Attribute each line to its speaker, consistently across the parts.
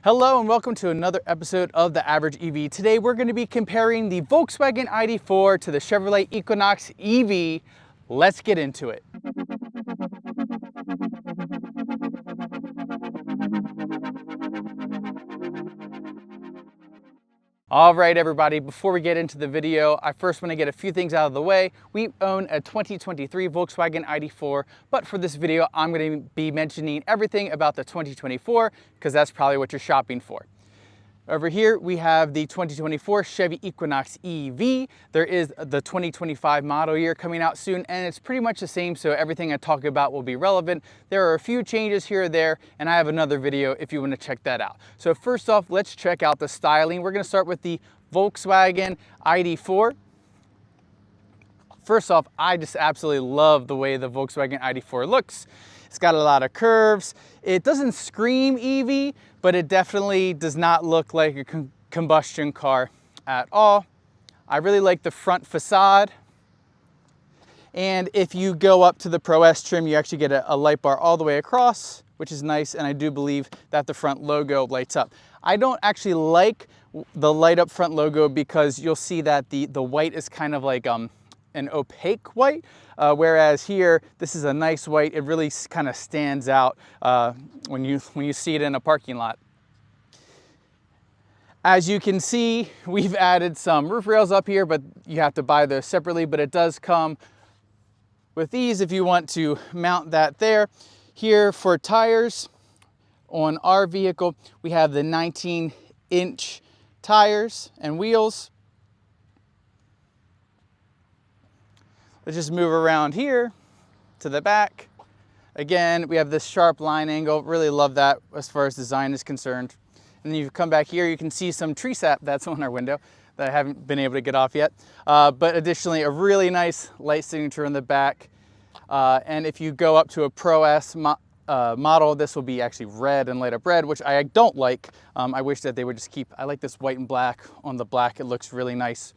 Speaker 1: Hello and welcome to another episode of The Average EV. Today we're going to be comparing the Volkswagen ID.4 to the Chevrolet Equinox EV. Let's get into it. All right, everybody, before we get into the video, I first want to get a few things out of the way. We own a 2023 Volkswagen ID.4, but for this video, I'm going to be mentioning everything about the 2024 because that's probably what you're shopping for. Over here, we have the 2024 Chevy Equinox EV. There is the 2025 model year coming out soon, and it's pretty much the same, so everything I talk about will be relevant. There are a few changes here or there, and I have another video if you want to check that out. So first off, let's check out the styling. We're going to start with the Volkswagen ID.4. First off, I just absolutely love the way the Volkswagen ID.4 looks. It's got a lot of curves. It doesn't scream EV, but it definitely does not look like a combustion car at all. I really like the front facade. And if you go up to the Pro S trim, you actually get a light bar all the way across, which is nice. And I do believe that the front logo lights up. I don't actually like the light up front logo because you'll see that the white is kind of like an opaque white, whereas here, this is a nice white. It really kind of stands out when you see it in a parking lot. As you can see, we've added some roof rails up here, but you have to buy those separately, but it does come with these if you want to mount that there. Here for tires on our vehicle, we have the 19-inch tires and wheels. Let's just move around here to the back. Again, we have this sharp line angle. Really love that as far as design is concerned. And then you come back here, you can see some tree sap that's on our window that I haven't been able to get off yet. But additionally, a really nice light signature in the back. And if you go up to a Pro S model, this will be actually red and light up red, which I don't like. I wish that they would just keep, I like this white and black on the black. It looks really nice.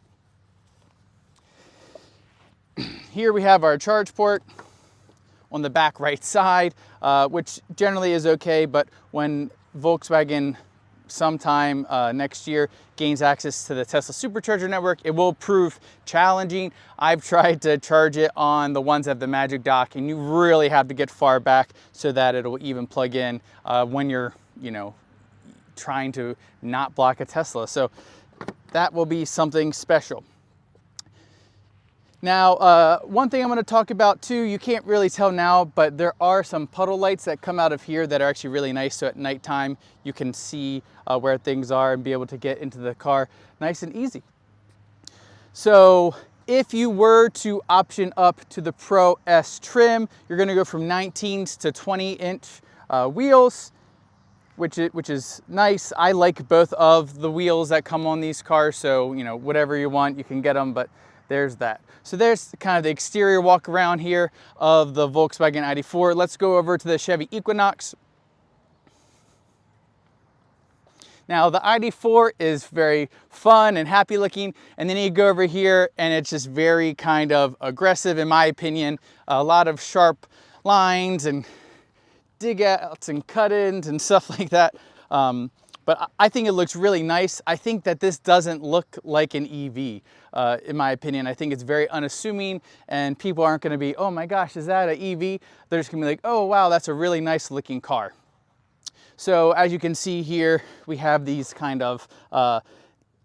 Speaker 1: Here we have our charge port on the back right side, which generally is okay, but when Volkswagen sometime next year gains access to the Tesla supercharger network, it will prove challenging. I've tried to charge it on the ones that have the Magic Dock, and you really have to get far back so that it'll even plug in when you're, trying to not block a Tesla. So that will be something special. Now, one thing I'm going to talk about too, you can't really tell now, but there are some puddle lights that come out of here that are actually really nice. So at nighttime, you can see where things are and be able to get into the car nice and easy. So if you were to option up to the Pro S trim, you're going to go from 19s to 20-inch wheels, which is nice. I like both of the wheels that come on these cars. So, whatever you want, you can get them, but there's that. So there's kind of the exterior walk around here of the Volkswagen ID.4. Let's go over to the Chevy Equinox. Now the ID.4 is very fun and happy looking, and then you go over here and it's just very kind of aggressive in my opinion. A lot of sharp lines and dig outs and cut-ins and stuff like that. But I think it looks really nice. I think that this doesn't look like an EV, in my opinion. I think it's very unassuming, and people aren't gonna be, oh my gosh, is that an EV? They're just gonna be like, oh wow, that's a really nice looking car. So as you can see here, we have these kind of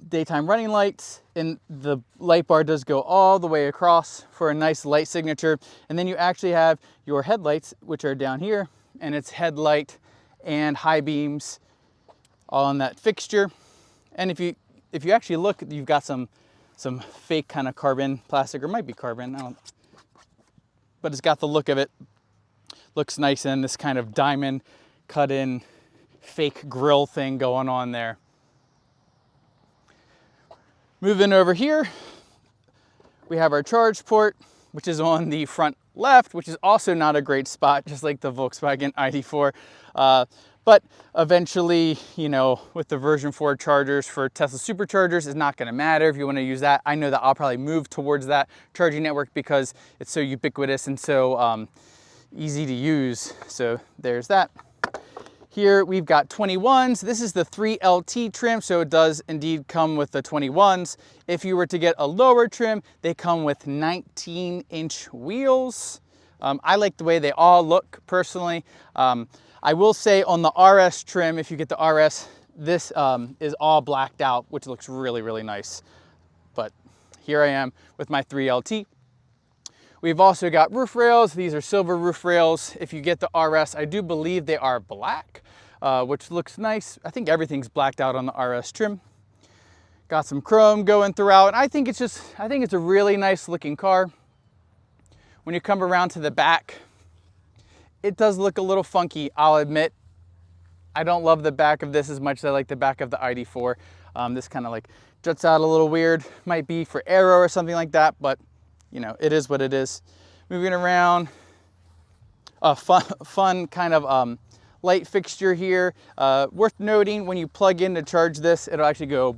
Speaker 1: daytime running lights, and the light bar does go all the way across for a nice light signature. And then you actually have your headlights, which are down here, and it's headlight and high beams on that fixture. And if you actually look, you've got some fake kind of carbon plastic, or might be carbon, but it's got the look of it. Looks nice, and this kind of diamond cut in fake grill thing going on there. Moving over here, we have our charge port, which is on the front left, which is also not a great spot, just like the Volkswagen ID.4. But eventually, with the version 4 chargers for Tesla superchargers, it's not going to matter if you want to use that. I know that I'll probably move towards that charging network because it's so ubiquitous and so easy to use. So there's that. Here we've got 21s. This is the 3LT trim, so it does indeed come with the 21s. If you were to get a lower trim, they come with 19-inch wheels. I like the way they all look personally. I will say on the RS trim, if you get the RS, this is all blacked out, which looks really, really nice. But here I am with my 3LT. We've also got roof rails. These are silver roof rails. If you get the RS, I do believe they are black, which looks nice. I think everything's blacked out on the RS trim. Got some chrome going throughout. And I think it's a really nice looking car. When you come around to the back, it does look a little funky, I'll admit. I don't love the back of this as much as I like the back of the ID.4. This kind of like juts out a little weird. Might be for aero or something like that, but you know, it is what it is. Moving around, a fun kind of light fixture here. Worth noting, when you plug in to charge this, it'll actually go,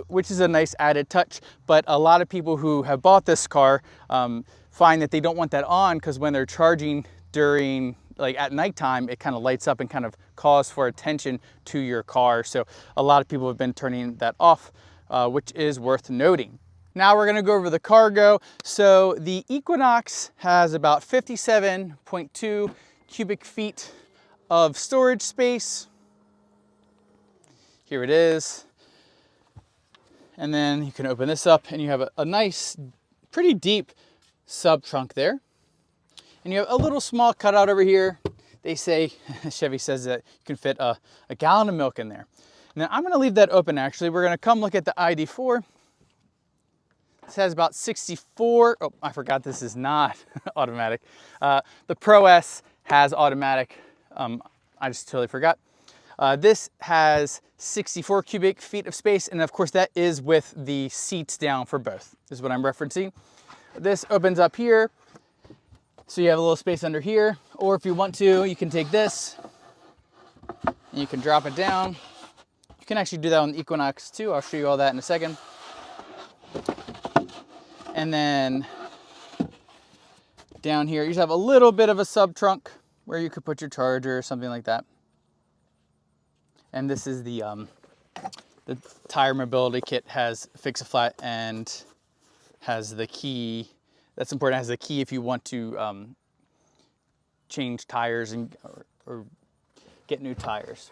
Speaker 1: which is a nice added touch. But a lot of people who have bought this car find that they don't want that on, because when they're charging during, like at nighttime, it kind of lights up and kind of calls for attention to your car. So a lot of people have been turning that off, which is worth noting. Now we're gonna go over the cargo. So the Equinox has about 57.2 cubic feet of storage space. Here it is. And then you can open this up and you have a nice, pretty deep sub trunk there. And you have a little small cutout over here. They say, Chevy says that you can fit a gallon of milk in there. Now I'm gonna leave that open actually. We're gonna come look at the ID.4. This has about 64, oh, I forgot this is not automatic. The Pro S has automatic, I just totally forgot. This has 64 cubic feet of space, and of course that is with the seats down for both, is what I'm referencing. This opens up here, so you have a little space under here, or if you want to, you can take this, and you can drop it down. You can actually do that on the Equinox too. I'll show you all that in a second. And then down here, you just have a little bit of a sub trunk where you could put your charger or something like that. And this is the tire mobility kit, has fix-a-flat and has the key. That's important, it has the key if you want to change tires and or get new tires.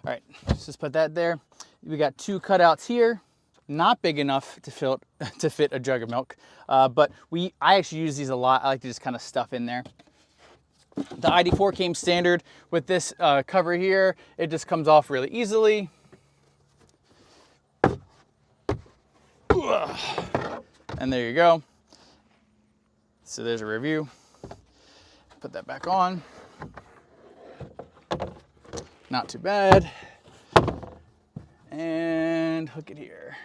Speaker 1: All right, let's just put that there. We got two cutouts here. Not big enough to fit a jug of milk, but I actually use these a lot. I like to just kind of stuff in there. The ID.4 came standard with this cover here. It just comes off really easily. And there you go. So there's a review. Put that back on. Not too bad. And hook it here.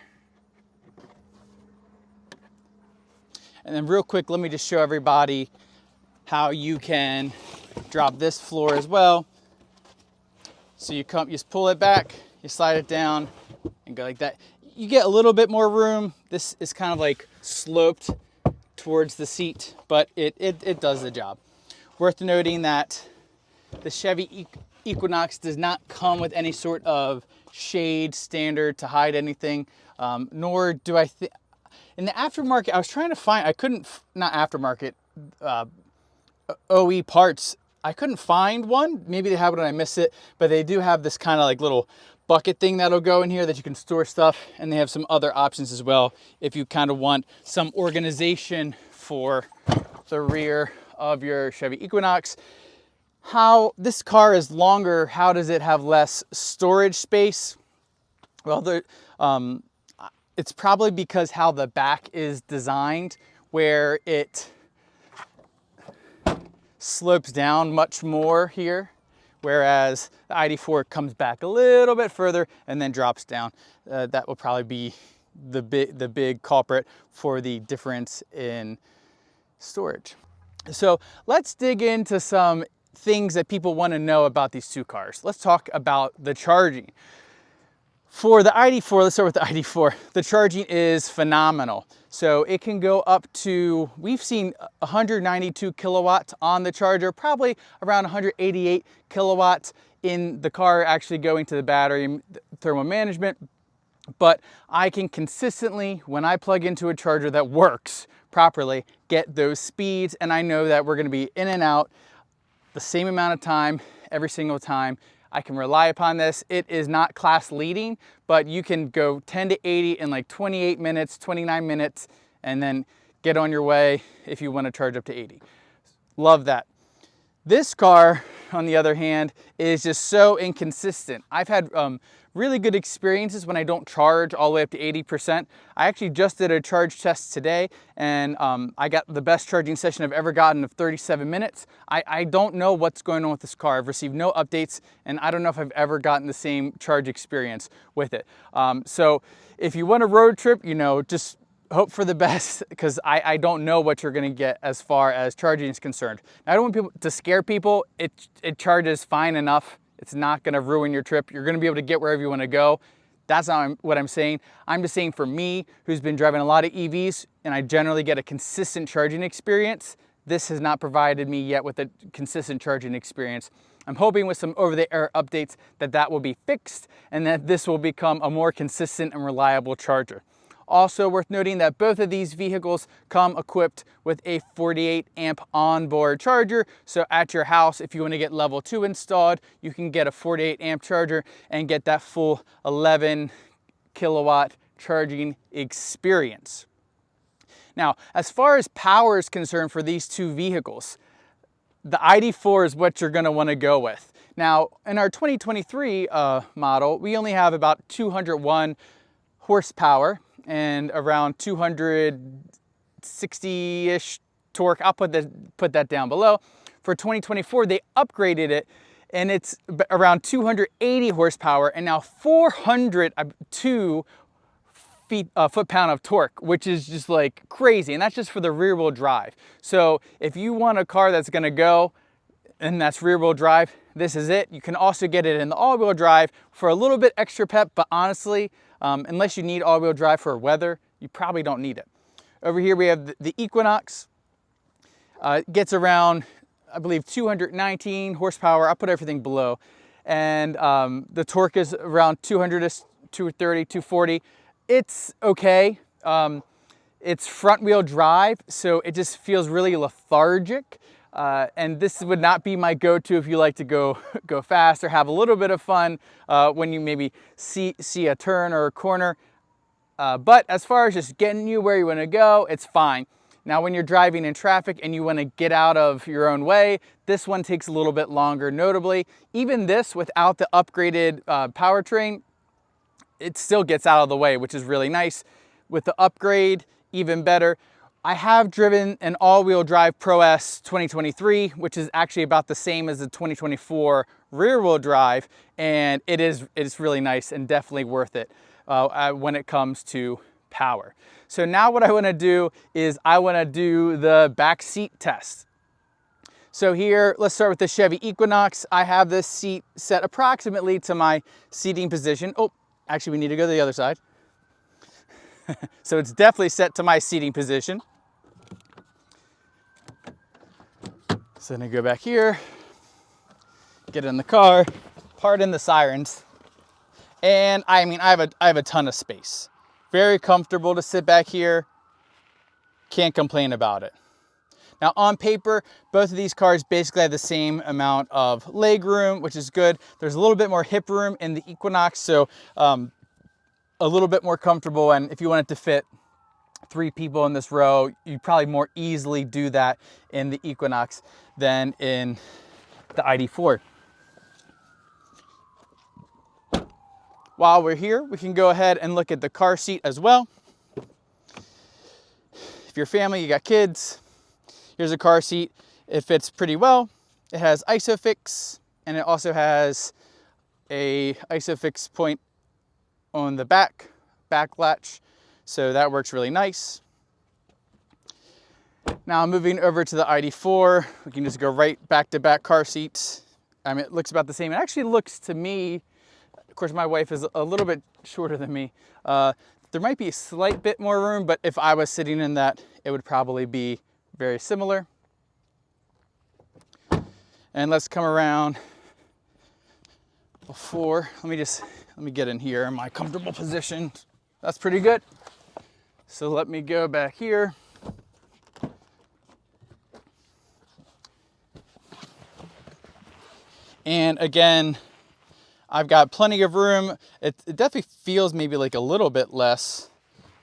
Speaker 1: And then real quick, let me just show everybody how you can drop this floor as well. So you just pull it back, you slide it down and go like that. You get a little bit more room. This is kind of like sloped towards the seat, but it does the job. Worth noting that the Chevy Equinox does not come with any sort of shade standard to hide anything, nor do I think. In the aftermarket, I was trying to find, not aftermarket, OE parts, I couldn't find one. Maybe they have it and I missed it, but they do have this kind of like little bucket thing that'll go in here that you can store stuff, and they have some other options as well if you kind of want some organization for the rear of your Chevy Equinox. How this car is longer, how does it have less storage space? Well, it's probably because how the back is designed, where it slopes down much more here, whereas the ID.4 comes back a little bit further and then drops down. That will probably be the big culprit for the difference in storage. So let's dig into some things that people want to know about these two cars. Let's talk about the charging. For the ID.4, let's start with the ID.4. The charging is phenomenal. So it can go up to, we've seen 192 kilowatts on the charger, probably around 188 kilowatts in the car actually going to the battery thermal management. But I can consistently, when I plug into a charger that works properly, get those speeds. And I know that we're gonna be in and out the same amount of time every single time. I can rely upon this. It is not class leading, but you can go 10 to 80 in like 28 minutes, 29 minutes, and then get on your way if you want to charge up to 80. Love that. This car, on the other hand, is just so inconsistent. I've had really good experiences when I don't charge all the way up to 80%. I actually just did a charge test today, and I got the best charging session I've ever gotten of 37 minutes. I don't know what's going on with this car. I've received no updates, and I don't know if I've ever gotten the same charge experience with it. So if you want a road trip, you know, just hope for the best, because I don't know what you're gonna get as far as charging is concerned. Now, I don't want people to scare people. It charges fine enough. It's not gonna ruin your trip. You're gonna be able to get wherever you wanna go. That's not what I'm saying. I'm just saying for me, who's been driving a lot of EVs, and I generally get a consistent charging experience, this has not provided me yet with a consistent charging experience. I'm hoping with some over-the-air updates that will be fixed and that this will become a more consistent and reliable charger. Also worth noting that both of these vehicles come equipped with a 48 amp onboard charger. So at your house, if you want to get level 2 installed, you can get a 48 amp charger and get that full 11 kilowatt charging experience. Now, as far as power is concerned for these two vehicles, the ID.4 is what you're going to want to go with. Now, in our 2023 model, we only have about 201 horsepower and around 260-ish torque. I'll put that down below. For 2024, they upgraded it, and it's around 280 horsepower and now 402 foot-pound of torque, which is just like crazy, and that's just for the rear-wheel drive. So if you want a car that's gonna go and that's rear-wheel drive, this is it. You can also get it in the all-wheel drive for a little bit extra pep, but honestly, unless you need all-wheel drive for weather, you probably don't need it. Over here we have the Equinox. Gets around, I believe, 219 horsepower. I'll put everything below. And the torque is around 200 to 230, 240. It's okay. It's front-wheel drive, so it just feels really lethargic. And this would not be my go-to if you like to go fast or have a little bit of fun when you maybe see a turn or a corner. But as far as just getting you where you want to go, it's fine. Now, when you're driving in traffic and you want to get out of your own way, this one takes a little bit longer. Notably, even this without the upgraded powertrain, it still gets out of the way, which is really nice. With the upgrade, even better. I have driven an all-wheel drive Pro S 2023, which is actually about the same as the 2024 rear-wheel drive, and it's really nice and definitely worth it when it comes to power. So now what I want to do is I want to do the back seat test. So here, let's start with the Chevy Equinox. I have this seat set approximately to my seating position. Oh, actually we need to go to the other side. So it's definitely set to my seating position. So then I go back here, get in the car, pardon the sirens. And I mean, I have a ton of space. Very comfortable to sit back here. Can't complain about it. Now on paper, both of these cars basically have the same amount of leg room, which is good. There's a little bit more hip room in the Equinox, so a little bit more comfortable. And if you wanted to fit 3 people in this row, you probably more easily do that in the Equinox than in the ID.4. While we're here, we can go ahead and look at the car seat as well. If you're family, you got kids, here's a car seat. It fits pretty well. It has ISOFIX, and it also has a ISOFIX point on the back latch. So that works really nice. Now moving over to the ID.4, we can just go right back to back car seats. I mean, it looks about the same. It actually looks to me Of course, my wife is a little bit shorter than me. There might be a slight bit more room, but if I was sitting in that, it would probably be very similar. And let's come around before, let me get in here in my comfortable position. That's pretty good. So let me go back here. And again, I've got plenty of room. It definitely feels maybe like a little bit less.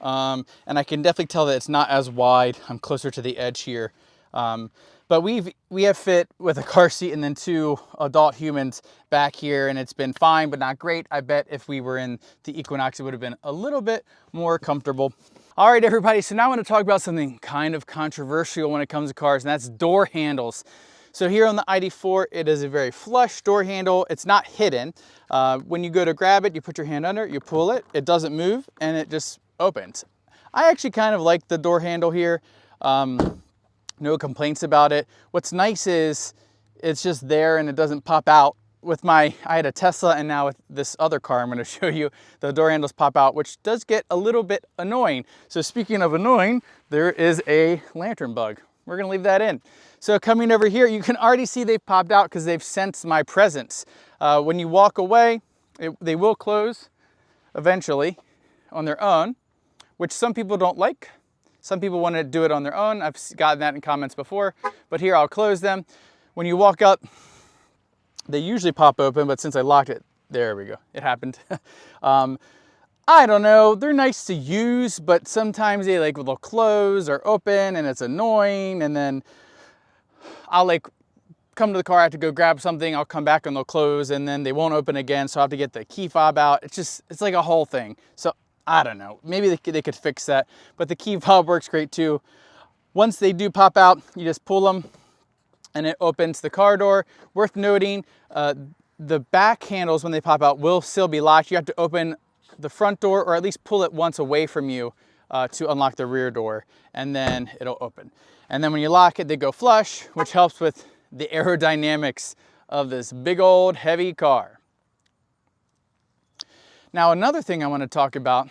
Speaker 1: And I can definitely tell that it's not as wide. I'm closer to the edge here. But we have fit with a car seat and then 2 adult humans back here, and it's been fine, but not great. I bet if we were in the Equinox, it would have been a little bit more comfortable. All right, everybody, so now I want to talk about something kind of controversial when it comes to cars, and that's door handles. So here on the ID.4, it is a very flush door handle. It's not hidden. When you go to grab it, you put your hand under it, you pull it, it doesn't move, and it just opens. I actually kind of like the door handle here. No complaints about it. What's nice is it's just there and it doesn't pop out. I had a Tesla, and now with this other car I'm going to show you, the door handles pop out, which does get a little bit annoying. So speaking of annoying, there is a lantern bug. We're going to leave that in. So coming over here, you can already see they've popped out because they've sensed my presence. When you walk away, they will close eventually on their own, which some people don't like. Some people want to do it on their own. I've gotten that in comments before, but here I'll close them. When you walk up, they usually pop open, but since I locked it, there we go, it happened. I don't know, they're nice to use, but sometimes they'll close or open and it's annoying, and then I'll come to the car, I have to go grab something, I'll come back and they'll close, and then they won't open again, so I have to get the key fob out. It's like a whole thing. So I don't know, maybe they could fix that, but the key fob works great too. Once they do pop out, you just pull them and it opens the car door. Worth noting, the back handles, when they pop out, will still be locked. You have to open the front door, or at least pull it once away from you to unlock the rear door, and then it'll open. And then when you lock it, they go flush, which helps with the aerodynamics of this big old heavy car. Now, another thing I want to talk about,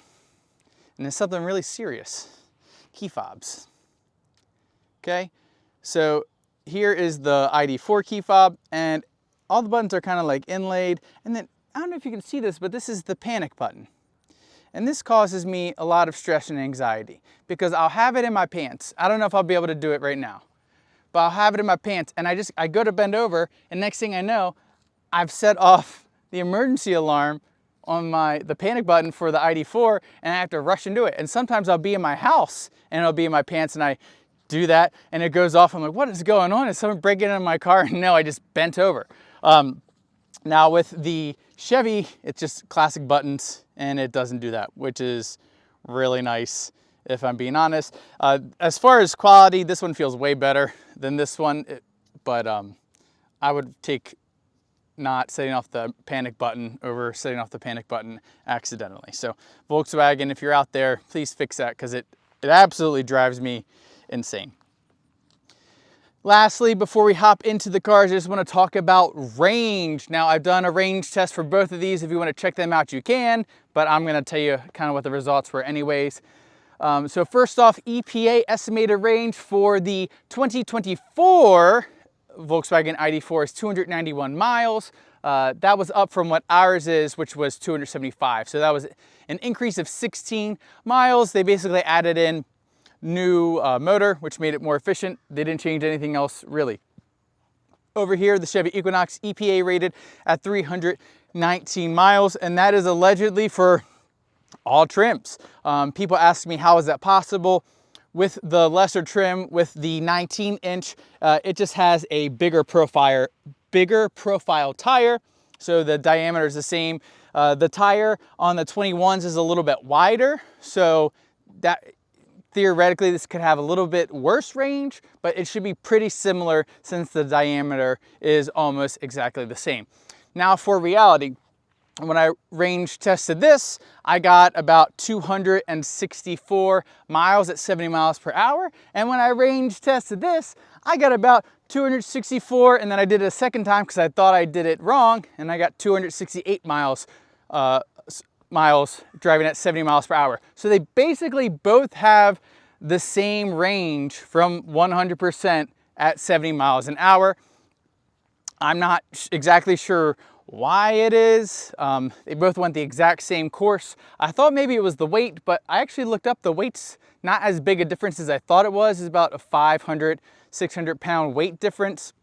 Speaker 1: and it's something really serious, key fobs. Okay, so here is the ID.4 key fob, and all the buttons are kind of like inlaid, and then I don't know if you can see this, but this is the panic button. And this causes me a lot of stress and anxiety because I'll have it in my pants. I don't know if I'll be able to do it right now, but I'll have it in my pants, and I go to bend over, and next thing I know, I've set off the emergency alarm on the panic button for the ID.4, and I have to rush and do it. And sometimes I'll be in my house and it'll be in my pants, and I do that and it goes off. I'm like, what is going on? Is someone breaking into my car? And no, I just bent over. Now with the Chevy, it's just classic buttons and it doesn't do that, which is really nice if I'm being honest. As far as quality, this one feels way better than this one, but I would take not setting off the panic button over setting off the panic button accidentally. So Volkswagen, if you're out there, please fix that, because it absolutely drives me insane. Lastly, before we hop into the cars, I just want to talk about range. Now, I've done a range test for both of these. If you want to check them out, you can, but I'm going to tell you kind of what the results were anyways. So first off, EPA estimated range for the 2024 Volkswagen ID.4 is 291 miles. That was up from what ours is, which was 275. So that was an increase of 16 miles. They basically added in new motor, which made it more efficient. They didn't change anything else really. Over here, the Chevy Equinox EPA rated at 319 miles, and that is allegedly for all trims. People ask me, how is that possible? With the lesser trim, with the 19-inch, it just has a bigger profile tire, so the diameter is the same. The tire on the 21s is a little bit wider, so that theoretically this could have a little bit worse range, but it should be pretty similar since the diameter is almost exactly the same. Now for reality, when I range tested this, I got about 264 miles at 70 miles per hour. And when I range tested this, I got about 264, and then I did it a second time because I thought I did it wrong, and I got 268 miles miles driving at 70 miles per hour. So they basically both have the same range from 100% at 70 miles an hour. I'm not exactly sure why it is. They both went the exact same course. I thought maybe it was the weight, but I actually looked up the weight's not as big a difference as I thought it was. It's about a 500, 600 pound weight difference.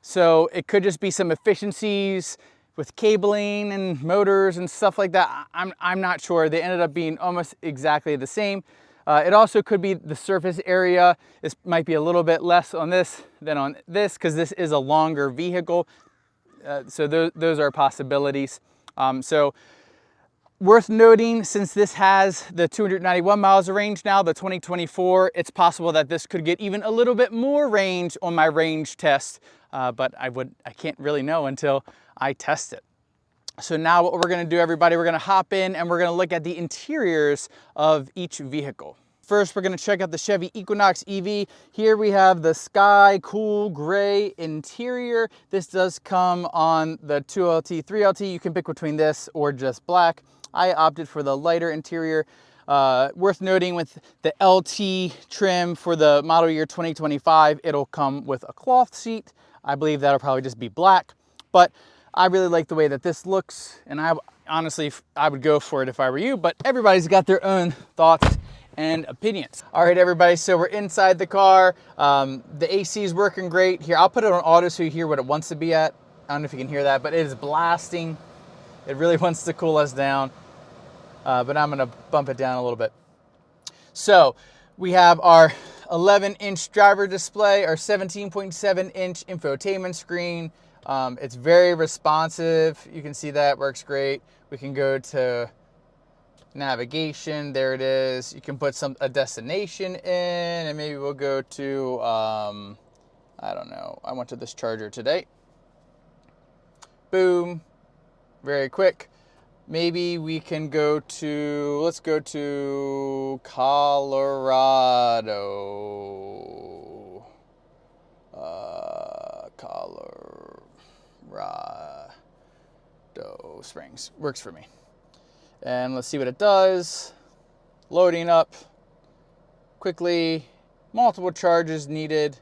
Speaker 1: So it could just be some efficiencies with cabling and motors and stuff like that. I'm not sure. They ended up being almost exactly the same. It also could be the surface area. This might be a little bit less on this than on this because this is a longer vehicle. So those are possibilities. So worth noting, since this has the 291 miles of range now, the 2024, it's possible that this could get even a little bit more range on my range test, but I can't really know until I test it. So now what we're gonna do, everybody, we're gonna hop in and we're gonna look at the interiors of each vehicle. First, we're gonna check out the Chevy Equinox EV. Here we have the sky cool gray interior. This does come on the 2LT, 3LT. You can pick between this or just black. I opted for the lighter interior. Worth noting, with the LT trim for the model year 2025, it'll come with a cloth seat. I believe that'll probably just be black, but I really like the way that this looks, and honestly, I would go for it if I were you, but everybody's got their own thoughts and opinions. All right, everybody, so we're inside the car. The AC is working great. Here, I'll put it on auto so you hear what it wants to be at. I don't know if you can hear that, but it is blasting. It really wants to cool us down, but I'm gonna bump it down a little bit. So we have our 11-inch driver display, our 17.7-inch infotainment screen. It's very responsive. You can see that works great. We can go to navigation. There it is. You can put a destination in, and maybe we'll go to, I don't know. I went to this charger today. Boom. Very quick. Maybe we can go to, let's go to Colorado. Colorado Springs. Works for me. And let's see what it does. Loading up quickly. Multiple charges needed.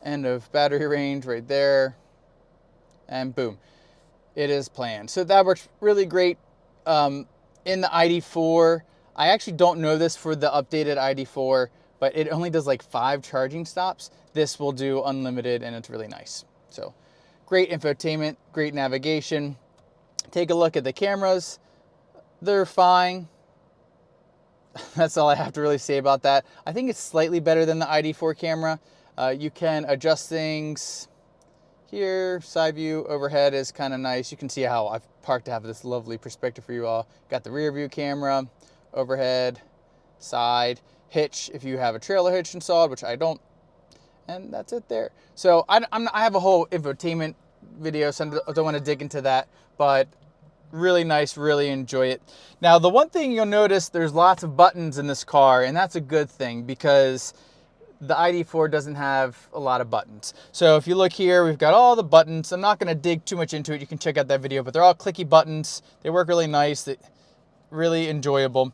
Speaker 1: End of battery range right there. And boom. It is planned. So that works really great. In the ID.4, I actually don't know this for the updated ID.4, but it only does like 5 charging stops. This will do unlimited, and it's really nice. So great infotainment, great navigation. Take a look at the cameras. They're fine. That's all I have to really say about that. I think it's slightly better than the ID.4 camera. You can adjust things here. Side view, overhead is kind of nice. You can see how I've parked to have this lovely perspective for you all. Got the rear view camera, overhead, side, hitch if you have a trailer hitch installed, which I don't. And that's it there. So I have a whole infotainment video, so I don't want to dig into that, but really nice, really enjoy it. Now, the one thing you'll notice, there's lots of buttons in this car, and that's a good thing because the ID.4 doesn't have a lot of buttons. So if you look here, we've got all the buttons. I'm not going to dig too much into it. You can check out that video, but they're all clicky buttons. They work really nice. They're really enjoyable.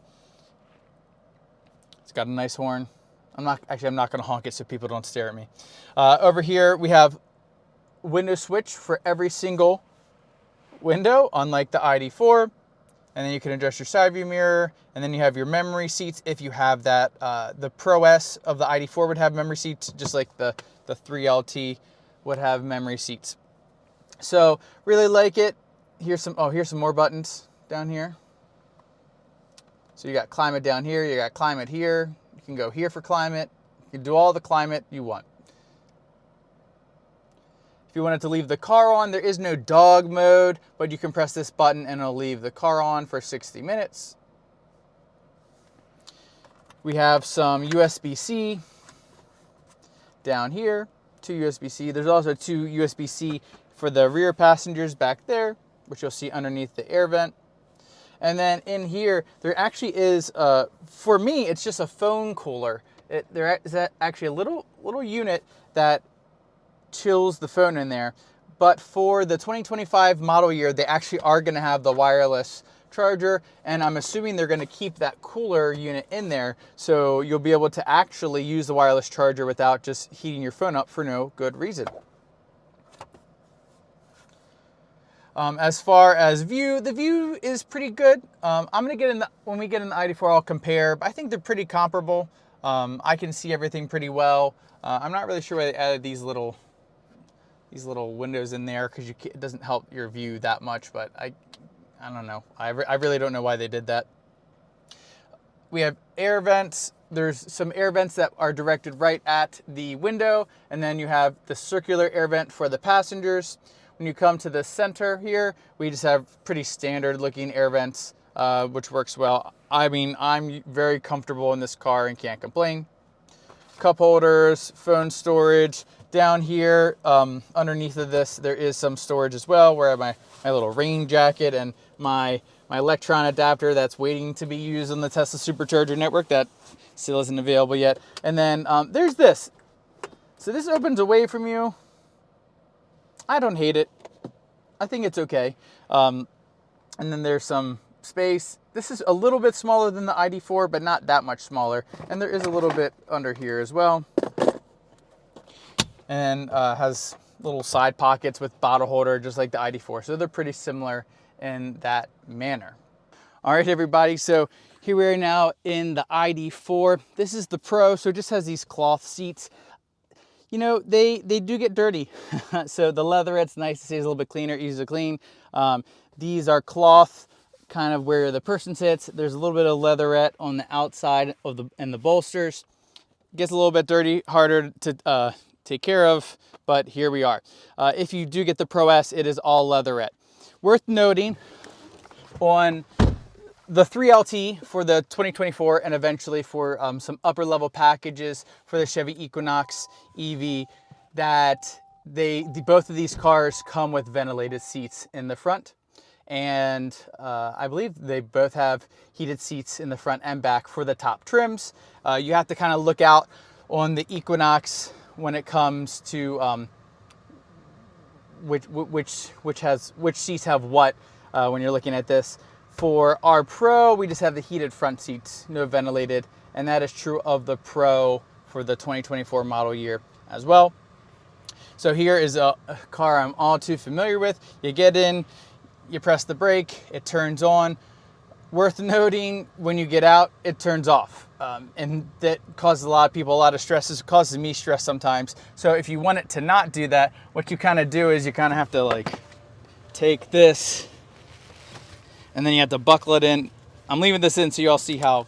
Speaker 1: It's got a nice horn. I'm not going to honk it so people don't stare at me. Over here, we have window switch for every single window, unlike the ID.4. And then you can adjust your side view mirror, and then you have your memory seats if you have that. The Pro S of the ID.4 would have memory seats, just like the 3LT would have memory seats. So really like it. Here's some more buttons down here. So you got climate down here, you got climate here. You can go here for climate. You can do all the climate you want. If you wanted to leave the car on, there is no dog mode, but you can press this button and it'll leave the car on for 60 minutes. We have some USB-C down here, 2 USB-C. There's also 2 USB-C for the rear passengers back there, which you'll see underneath the air vent. And then in here, there actually is, for me, it's just a phone cooler. There is actually a little unit that chills the phone in there, But for the 2025 model year, they actually are going to have the wireless charger, and I'm assuming they're going to keep that cooler unit in there, so you'll be able to actually use the wireless charger without just heating your phone up for no good reason. As far as view, the view is pretty good. I'm gonna get in when we get in the ID.4, I'll compare, but I think they're pretty comparable. I can see everything pretty well. I'm not really sure why they added these little windows in there, because it doesn't help your view that much, but I don't know. I really don't know why they did that. We have air vents. There's some air vents that are directed right at the window, and then you have the circular air vent for the passengers. When you come to the center here, we just have pretty standard looking air vents, which works well. I mean, I'm very comfortable in this car and can't complain. Cup holders, phone storage. Down here, underneath of this, there is some storage as well, where I have my little rain jacket and my electron adapter that's waiting to be used on the Tesla Supercharger network that still isn't available yet. And then there's this. So this opens away from you. I don't hate it. I think it's okay. And then there's some space. This is a little bit smaller than the ID.4, but not that much smaller. And there is a little bit under here as well. And has little side pockets with bottle holder, just like the ID.4. So they're pretty similar in that manner. All right, everybody. So here we are now in the ID.4. This is the Pro, so it just has these cloth seats. You know, they do get dirty. So the leatherette's nice to see, it's a little bit cleaner, easy to clean. These are cloth, kind of where the person sits. There's a little bit of leatherette on the outside of the bolsters. Gets a little bit dirty, harder to take care of, but here we are. If you do get the Pro S, it is all leatherette. Worth noting, on the 3LT for the 2024 and eventually for some upper level packages for the Chevy Equinox EV, that both of these cars come with ventilated seats in the front. And I believe they both have heated seats in the front and back for the top trims. You have to kind of look out on the Equinox when it comes to which seats have what when you're looking at this. For our Pro, we just have the heated front seats, no ventilated, and that is true of the Pro for the 2024 model year as well. So here is a car I'm all too familiar with. You get in, you press the brake, it turns on. Worth noting, when you get out, it turns off. And that causes a lot of people a lot of stress. It causes me stress sometimes. So if you want it to not do that, what you kind of do is you kind of have to like take this, and then you have to buckle it in. I'm leaving this in so you all see how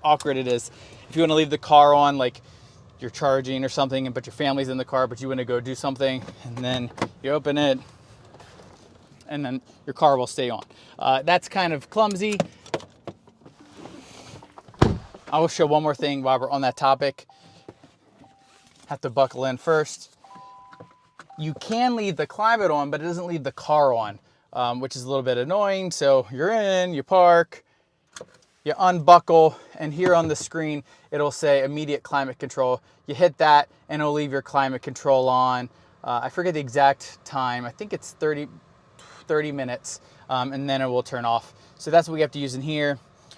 Speaker 1: awkward it is. If you want to leave the car on, like you're charging or something, but your family's in the car, but you want to go do something, and then you open it, and then your car will stay on. That's kind of clumsy. I will show one more thing while we're on that topic. Have to buckle in first. You can leave the climate on, but it doesn't leave the car on. Which is a little bit annoying. So you're in, you park, you unbuckle, and here on the screen, it'll say immediate climate control. You hit that and it'll leave your climate control on. I forget the exact time. I think it's 30 minutes, and then it will turn off. So that's what we have to use in here.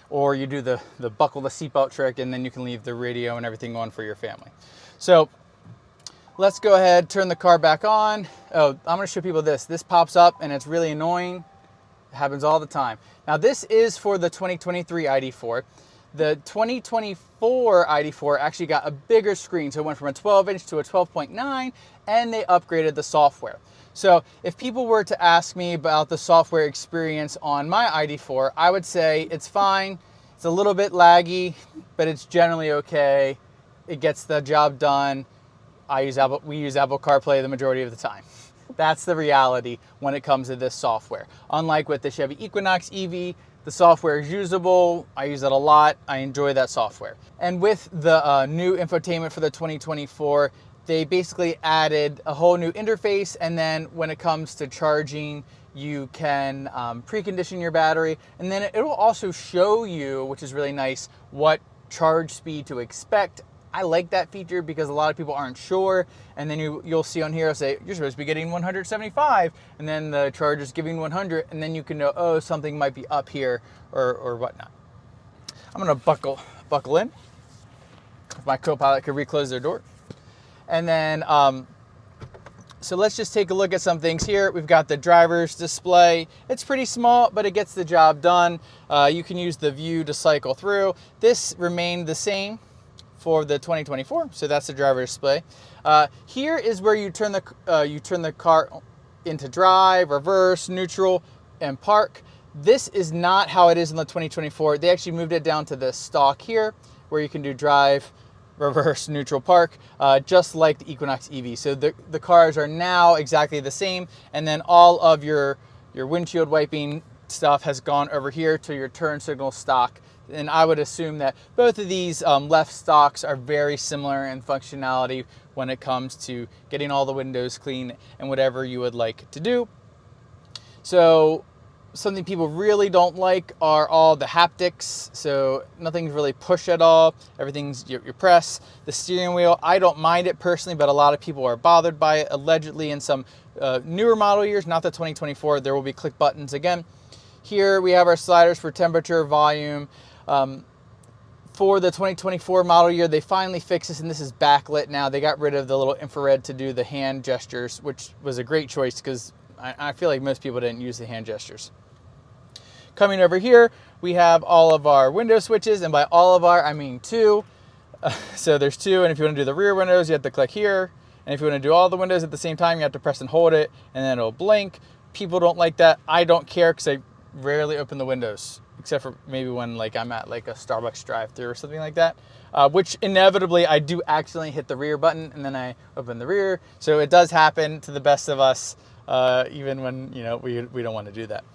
Speaker 1: Or you do the buckle the seatbelt trick, and then you can leave the radio and everything on for your family. So let's go ahead, turn the car back on. Oh, I'm gonna show people this. This pops up and it's really annoying. It happens all the time. Now this is for the 2023 ID.4. The 2024 ID.4 actually got a bigger screen. So it went from a 12-inch to a 12.9, and they upgraded the software. So if people were to ask me about the software experience on my ID.4, I would say it's fine. It's a little bit laggy, but it's generally okay. It gets the job done. We use Apple CarPlay the majority of the time. That's the reality when it comes to this software. Unlike with the Chevy Equinox EV, the software is usable. I use it a lot. I enjoy that software. And with the new infotainment for the 2024, they basically added a whole new interface. And then when it comes to charging, you can precondition your battery. And then it will also show you, which is really nice, what charge speed to expect I like that feature because a lot of people aren't sure, and then you'll see on here, it'll say, you're supposed to be getting 175, and then the Charger's giving 100, and then you can know, oh, something might be up here, or whatnot. I'm gonna buckle in. If my co-pilot could reclose their door. And then, so let's just take a look at some things here. We've got the driver's display. It's pretty small, but it gets the job done. You can use the view to cycle through. This remained the same for the 2024, so that's the driver's display. Here is where you turn the car into drive, reverse, neutral, and park. This is not how it is in the 2024. They actually moved it down to the stock here, where you can do drive, reverse, neutral, park, just like the Equinox EV. So the cars are now exactly the same, and then all of your windshield wiping stuff has gone over here to your turn signal stock. And I would assume that both of these left stocks are very similar in functionality when it comes to getting all the windows clean and whatever you would like to do. So something people really don't like are all the haptics. So nothing's really push at all. Everything's your press. The steering wheel, I don't mind it personally, but a lot of people are bothered by it. Allegedly in some newer model years, not the 2024, there will be click buttons again. Here we have our sliders for temperature, volume. For the 2024 model year, they finally fixed this, and this is backlit now. They got rid of the little infrared to do the hand gestures, which was a great choice because I feel like most people didn't use the hand gestures. Coming over here, we have all of our window switches, and by all of our, I mean two. So there's two, and if you want to do the rear windows, you have to click here. And if you want to do all the windows at the same time, you have to press and hold it, and then it'll blink. People don't like that. I don't care because I rarely open the windows, except for maybe when like I'm at like a Starbucks drive-thru or something like that, which inevitably I do accidentally hit the rear button and then I open the rear. So it does happen to the best of us, even when we don't want to do that.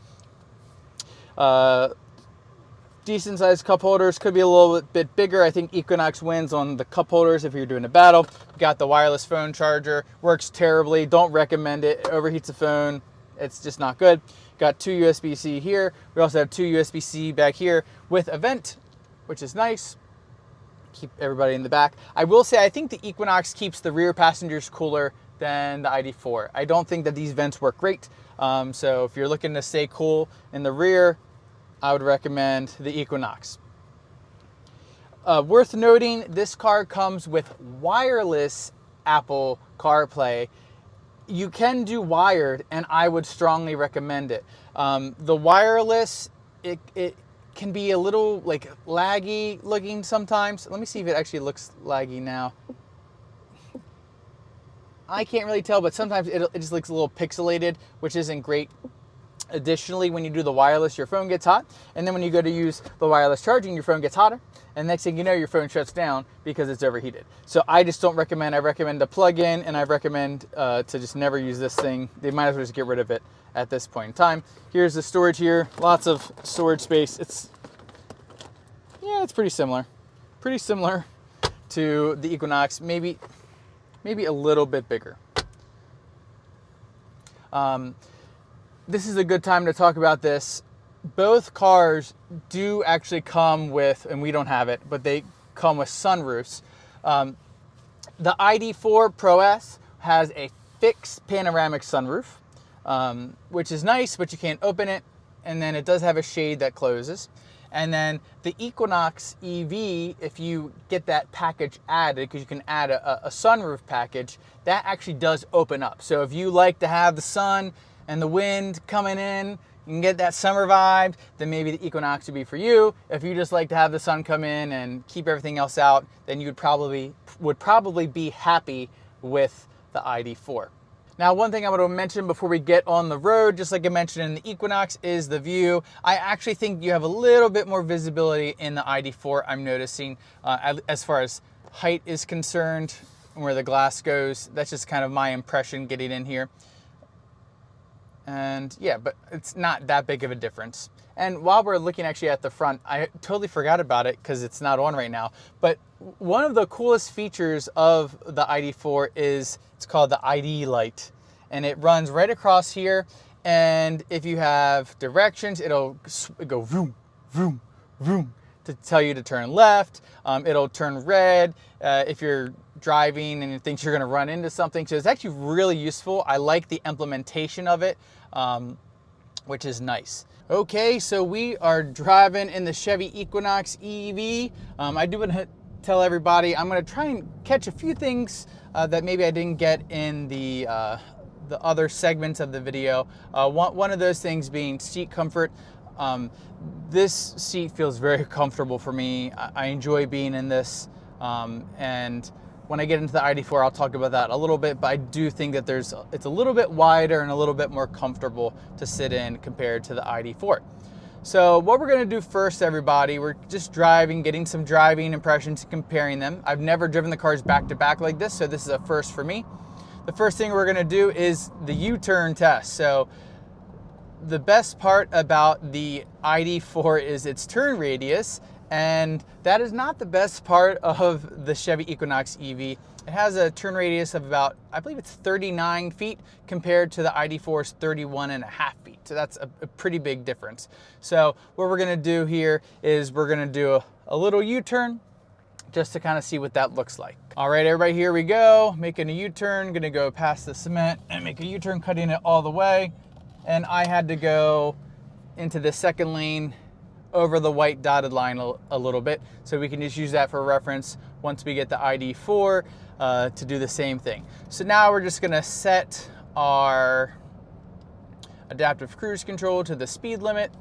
Speaker 1: Decent sized cup holders, could be a little bit bigger. I think Equinox wins on the cup holders if you're doing a battle. Got the wireless phone charger, works terribly, don't recommend it. It overheats the phone, it's just not good. Got two USB-C here. We also have two USB-C back here with a vent, which is nice. Keep everybody in the back. I will say, I think the Equinox keeps the rear passengers cooler than the ID.4. I don't think that these vents work great. So if you're looking to stay cool in the rear, I would recommend the Equinox. Worth noting, this car comes with wireless Apple CarPlay. You can do wired, and I would strongly recommend it. The wireless, it can be a little like laggy looking sometimes. Let me see if it actually looks laggy now. I can't really tell, but sometimes it just looks a little pixelated, which isn't great. Additionally, when you do the wireless, your phone gets hot. And then when you go to use the wireless charging, your phone gets hotter. And next thing you know, your phone shuts down because it's overheated. So I just don't recommend. I recommend to plug in, and I recommend to just never use this thing. They might as well just get rid of it at this point in time. Here's the storage here. Lots of storage space. It's pretty similar. Pretty similar to the Equinox. Maybe a little bit bigger. This is a good time to talk about this. Both cars do actually come with, and we don't have it, but they come with sunroofs. The ID.4 Pro S has a fixed panoramic sunroof, which is nice, but you can't open it. And then it does have a shade that closes. And then the Equinox EV, if you get that package added, because you can add a sunroof package, that actually does open up. So if you like to have the sun and the wind coming in, you can get that summer vibe, then maybe the Equinox would be for you. If you just like to have the sun come in and keep everything else out, then you would probably be happy with the ID.4. Now, one thing I want to mention before we get on the road, just like I mentioned in the Equinox, is the view. I actually think you have a little bit more visibility in the ID.4, I'm noticing, as far as height is concerned, where the glass goes. That's just kind of my impression getting in here. And yeah, but it's not that big of a difference. And while we're looking actually at the front, I totally forgot about it because it's not on right now. But one of the coolest features of the ID.4 is it's called the ID light. And it runs right across here. And if you have directions, it'll go vroom, vroom, vroom to tell you to turn left. It'll turn red if you're driving and you think you're gonna run into something. So it's actually really useful. I like the implementation of it, which is nice. Okay, so we are driving in the Chevy Equinox EV. I do want to tell everybody I'm going to try and catch a few things that maybe I didn't get in the other segments of the video. One of those things being seat comfort. This seat feels very comfortable for me. I enjoy being in this, and when I get into the ID.4, I'll talk about that a little bit, but I do think that it's a little bit wider and a little bit more comfortable to sit in compared to the ID.4. So what we're gonna do first, everybody, we're just driving, getting some driving impressions, comparing them. I've never driven the cars back to back like this, so this is a first for me. The first thing we're gonna do is the U-turn test. So the best part about the ID.4 is its turn radius, and that is not the best part of the Chevy Equinox EV. It has a turn radius of about, I believe it's 39 feet compared to the ID.4's 31.5 feet. So that's a pretty big difference. So what we're gonna do here is we're gonna do a little U-turn just to kind of see what that looks like. All right, everybody, here we go. Making a U-turn, gonna go past the cement and make a U-turn, cutting it all the way. And I had to go into the second lane over the white dotted line a little bit. So we can just use that for reference once we get the ID.4 to do the same thing. So now we're just gonna set our adaptive cruise control to the speed limit.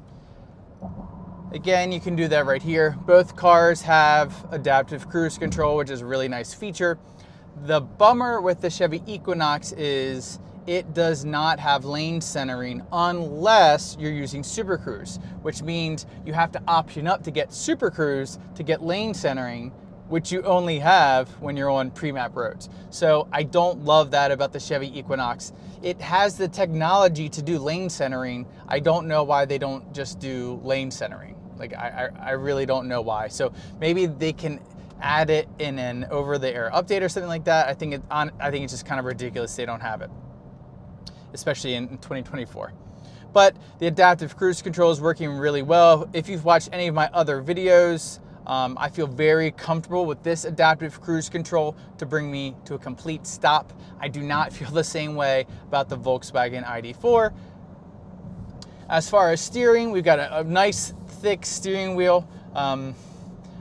Speaker 1: Again, you can do that right here. Both cars have adaptive cruise control, which is a really nice feature. The bummer with the Chevy Equinox is it does not have lane centering unless you're using Super Cruise, which means you have to option up to get Super Cruise to get lane centering, which you only have when you're on pre-map roads. So I don't love that about the Chevy Equinox. It has the technology to do lane centering. I don't know why they don't just do lane centering. Like, I really don't know why. So maybe they can add it in an over-the-air update or something like that. I think it's just kind of ridiculous they don't have it, especially in 2024. But the adaptive cruise control is working really well. If you've watched any of my other videos, I feel very comfortable with this adaptive cruise control to bring me to a complete stop. I do not feel the same way about the Volkswagen ID.4. As far as steering, we've got a nice thick steering wheel. I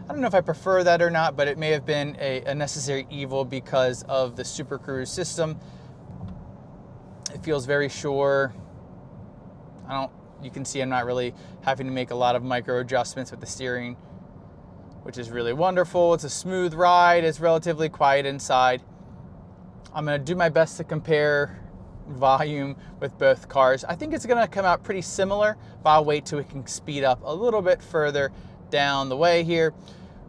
Speaker 1: don't know if I prefer that or not, but it may have been a necessary evil because of the Super Cruise system. It feels very sure. You can see I'm not really having to make a lot of micro adjustments with the steering, which is really wonderful. It's a smooth ride. It's relatively quiet inside. I'm gonna do my best to compare volume with both cars. I think it's gonna come out pretty similar, but I'll wait till we can speed up a little bit further down the way here.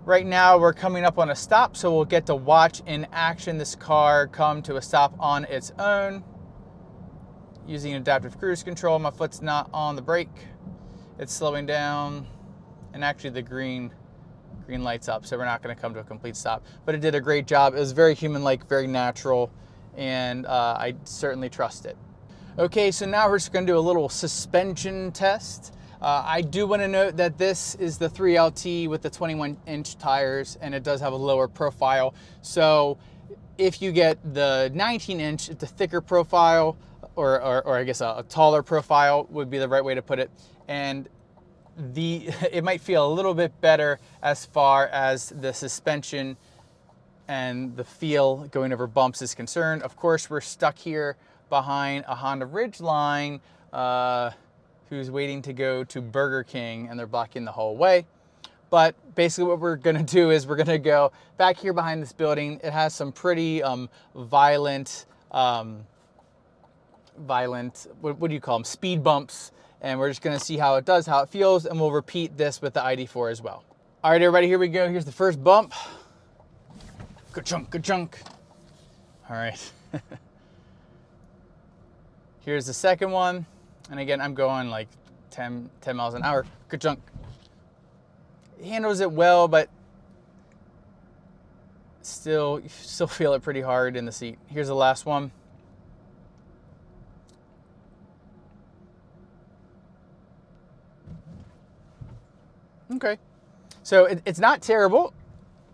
Speaker 1: Right now we're coming up on a stop, so we'll get to watch in action this car come to a stop on its own. Using adaptive cruise control, my foot's not on the brake. It's slowing down, and actually the green lights up, so we're not gonna come to a complete stop. But it did a great job. It was very human-like, very natural, and I certainly trust it. Okay, so now we're just gonna do a little suspension test. I do wanna note that this is the 3LT with the 21-inch tires, and it does have a lower profile. So if you get the 19-inch, it's a thicker profile, or I guess a taller profile would be the right way to put it. And it might feel a little bit better as far as the suspension and the feel going over bumps is concerned. Of course, we're stuck here behind a Honda Ridgeline who's waiting to go to Burger King, and they're blocking the whole way. But basically what we're gonna do is we're gonna go back here behind this building. It has some pretty violent, what do you call them? Speed bumps. And we're just gonna see how it does, how it feels, and we'll repeat this with the ID.4 as well. All right, everybody, here we go. Here's the first bump. Good chunk, good chunk. All right. Here's the second one. And again, I'm going like 10 miles an hour. Good chunk. It handles it well, but you still feel it pretty hard in the seat. Here's the last one. Okay, So it's not terrible,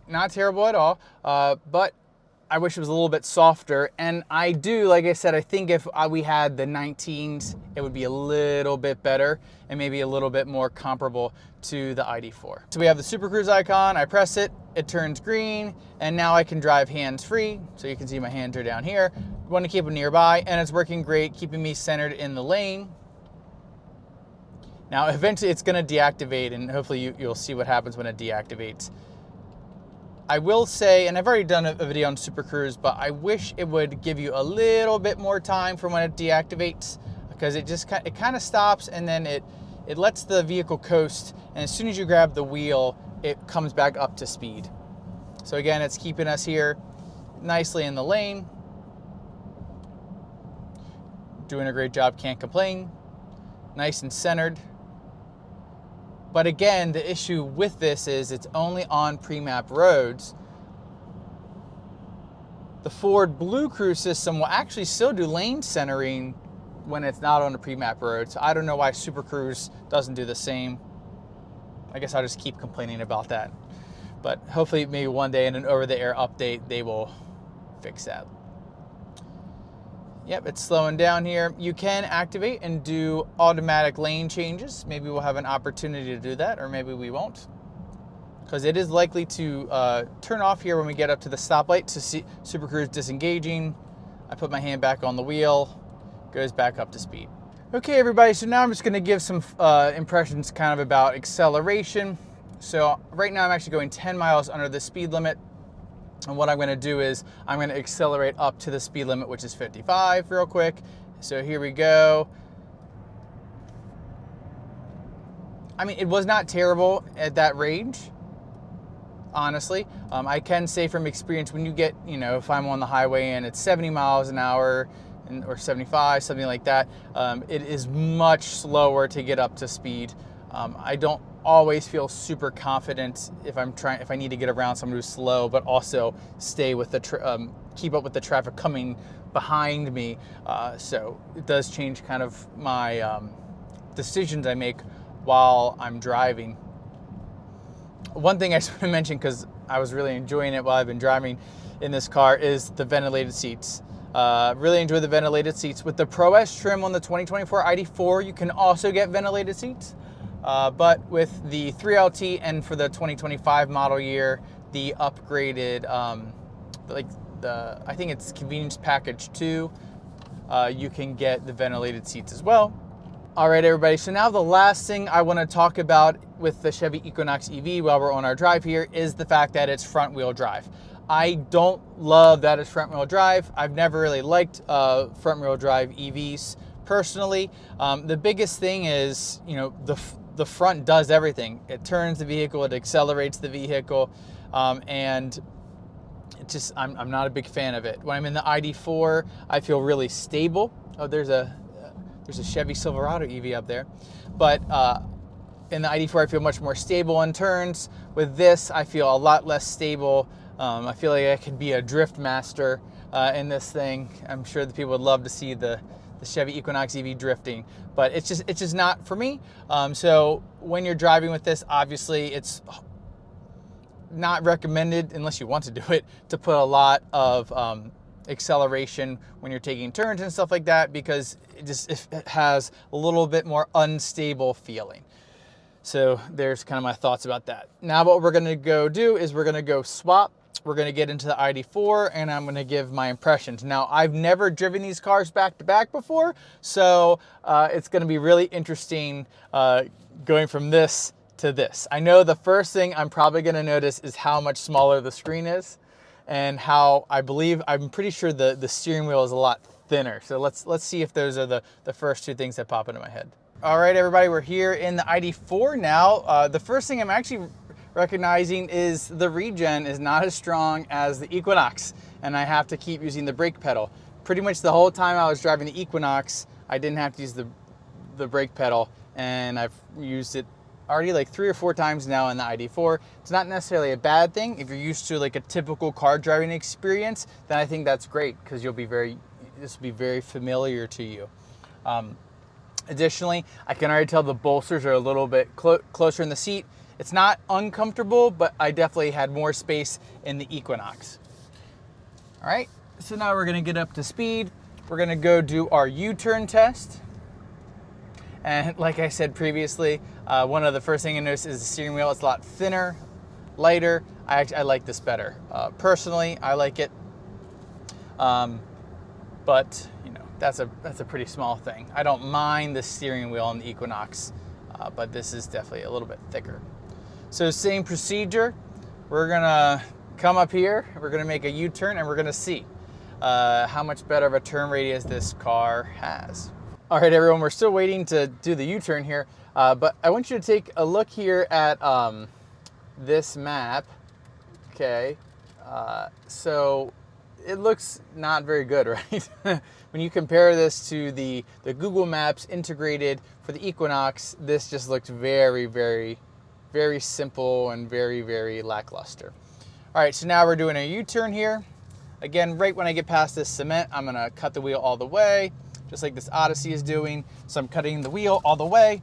Speaker 1: not terrible at all, but I wish it was a little bit softer. And I do, like I said, I think if we had the 19s, it would be a little bit better and maybe a little bit more comparable to the ID.4. So we have the Super Cruise icon, I press it, it turns green, and now I can drive hands-free. So you can see my hands are down here. Want to keep them nearby, and it's working great, keeping me centered in the lane. Now, eventually it's gonna deactivate, and hopefully you'll see what happens when it deactivates. I will say, and I've already done a video on Super Cruise, but I wish it would give you a little bit more time for when it deactivates, because it kind of stops, and then it lets the vehicle coast, and as soon as you grab the wheel, it comes back up to speed. So again, it's keeping us here nicely in the lane. Doing a great job, can't complain. Nice and centered. But again, the issue with this is it's only on pre-map roads. The Ford Blue Cruise system will actually still do lane centering when it's not on a pre-map road. So I don't know why Super Cruise doesn't do the same. I guess I'll just keep complaining about that. But hopefully maybe one day in an over-the-air update, they will fix that. Yep, it's slowing down here. You can activate and do automatic lane changes. Maybe we'll have an opportunity to do that, or maybe we won't. Because it is likely to turn off here when we get up to the stoplight to see Super Cruise disengaging. I put my hand back on the wheel, goes back up to speed. Okay, everybody, so now I'm just gonna give some impressions kind of about acceleration. So right now I'm actually going 10 miles under the speed limit. And what I'm gonna do is I'm gonna accelerate up to the speed limit, which is 55 real quick. So here we go. I mean, it was not terrible at that range, honestly. I can say from experience, when you get, if I'm on the highway and it's 70 miles an hour or 75, something like that, it is much slower to get up to speed. I don't always feel super confident if I need to get around someone who's slow, but also stay with the keep up with the traffic coming behind me. So it does change kind of my decisions I make while I'm driving. One thing I just want to mention, because I was really enjoying it while I've been driving in this car, is the ventilated seats. Really enjoy the ventilated seats. With the Pro S trim on the 2024 ID.4, you can also get ventilated seats. But with the 3LT and for the 2025 model year, the upgraded, I think it's Convenience Package 2, you can get the ventilated seats as well. All right, everybody, so now the last thing I want to talk about with the Chevy Equinox EV while we're on our drive here is the fact that it's front wheel drive. I don't love that it's front wheel drive. I've never really liked front wheel drive EVs personally. The biggest thing is, the front does everything. It turns the vehicle, it accelerates the vehicle, and it just, I'm not a big fan of it. When I'm in the ID.4, I feel really stable. Oh, there's a Chevy Silverado EV up there. But in the ID.4, I feel much more stable in turns. With this, I feel a lot less stable. I feel like I could be a drift master in this thing. I'm sure the people would love to see the Chevy Equinox EV drifting, but it's just not for me. So when you're driving with this, obviously it's not recommended, unless you want to do it, to put a lot of acceleration when you're taking turns and stuff like that, because it has a little bit more unstable feeling. So there's kind of my thoughts about that. Now what we're gonna go do is we're gonna go swap. We're gonna get into the ID.4 and I'm gonna give my impressions. Now, I've never driven these cars back to back before, so it's gonna be really interesting going from this to this. I know the first thing I'm probably gonna notice is how much smaller the screen is, and how I'm pretty sure the steering wheel is a lot thinner. So let's see if those are the first two things that pop into my head. All right, everybody, we're here in the ID.4 now. The first thing I'm actually recognizing is the regen is not as strong as the Equinox, and I have to keep using the brake pedal. Pretty much the whole time I was driving the Equinox, I didn't have to use the brake pedal, and I've used it already like 3 or 4 times now in the ID.4. It's not necessarily a bad thing. If you're used to like a typical car driving experience, then I think that's great, because this will be very familiar to you. Additionally, I can already tell the bolsters are a little bit closer in the seat. It's not uncomfortable, but I definitely had more space in the Equinox. All right, so now we're gonna get up to speed. We're gonna go do our U-turn test. And like I said previously, one of the first things I noticed is the steering wheel. It's a lot thinner, lighter. I like this better. Personally, I like it. But you know, that's a pretty small thing. I don't mind the steering wheel on the Equinox, but this is definitely a little bit thicker. So same procedure. We're gonna come up here, we're gonna make a U-turn, and we're gonna see how much better of a turn radius this car has. All right, everyone, we're still waiting to do the U-turn here, but I want you to take a look here at this map. Okay, so it looks not very good, right? When you compare this to the Google Maps integrated for the Equinox, this just looks very, very, very simple and very, very lackluster. All right, so now we're doing a U-turn here. Again, right when I get past this cement, I'm gonna cut the wheel all the way, just like this Odyssey is doing. So I'm cutting the wheel all the way,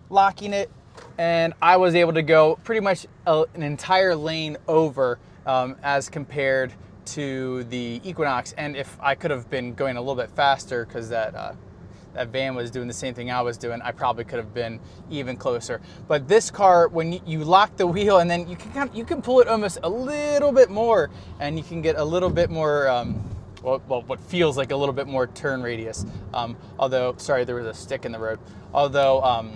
Speaker 1: locking it, and I was able to go pretty much an entire lane over as compared to the Equinox. And if I could have been going a little bit faster, because that van was doing the same thing I was doing, I probably could have been even closer. But this car, when you lock the wheel, and then you can pull it almost a little bit more, and you can get a little bit more well, what feels like a little bit more turn radius. Although, sorry, there was a stick in the road. Although,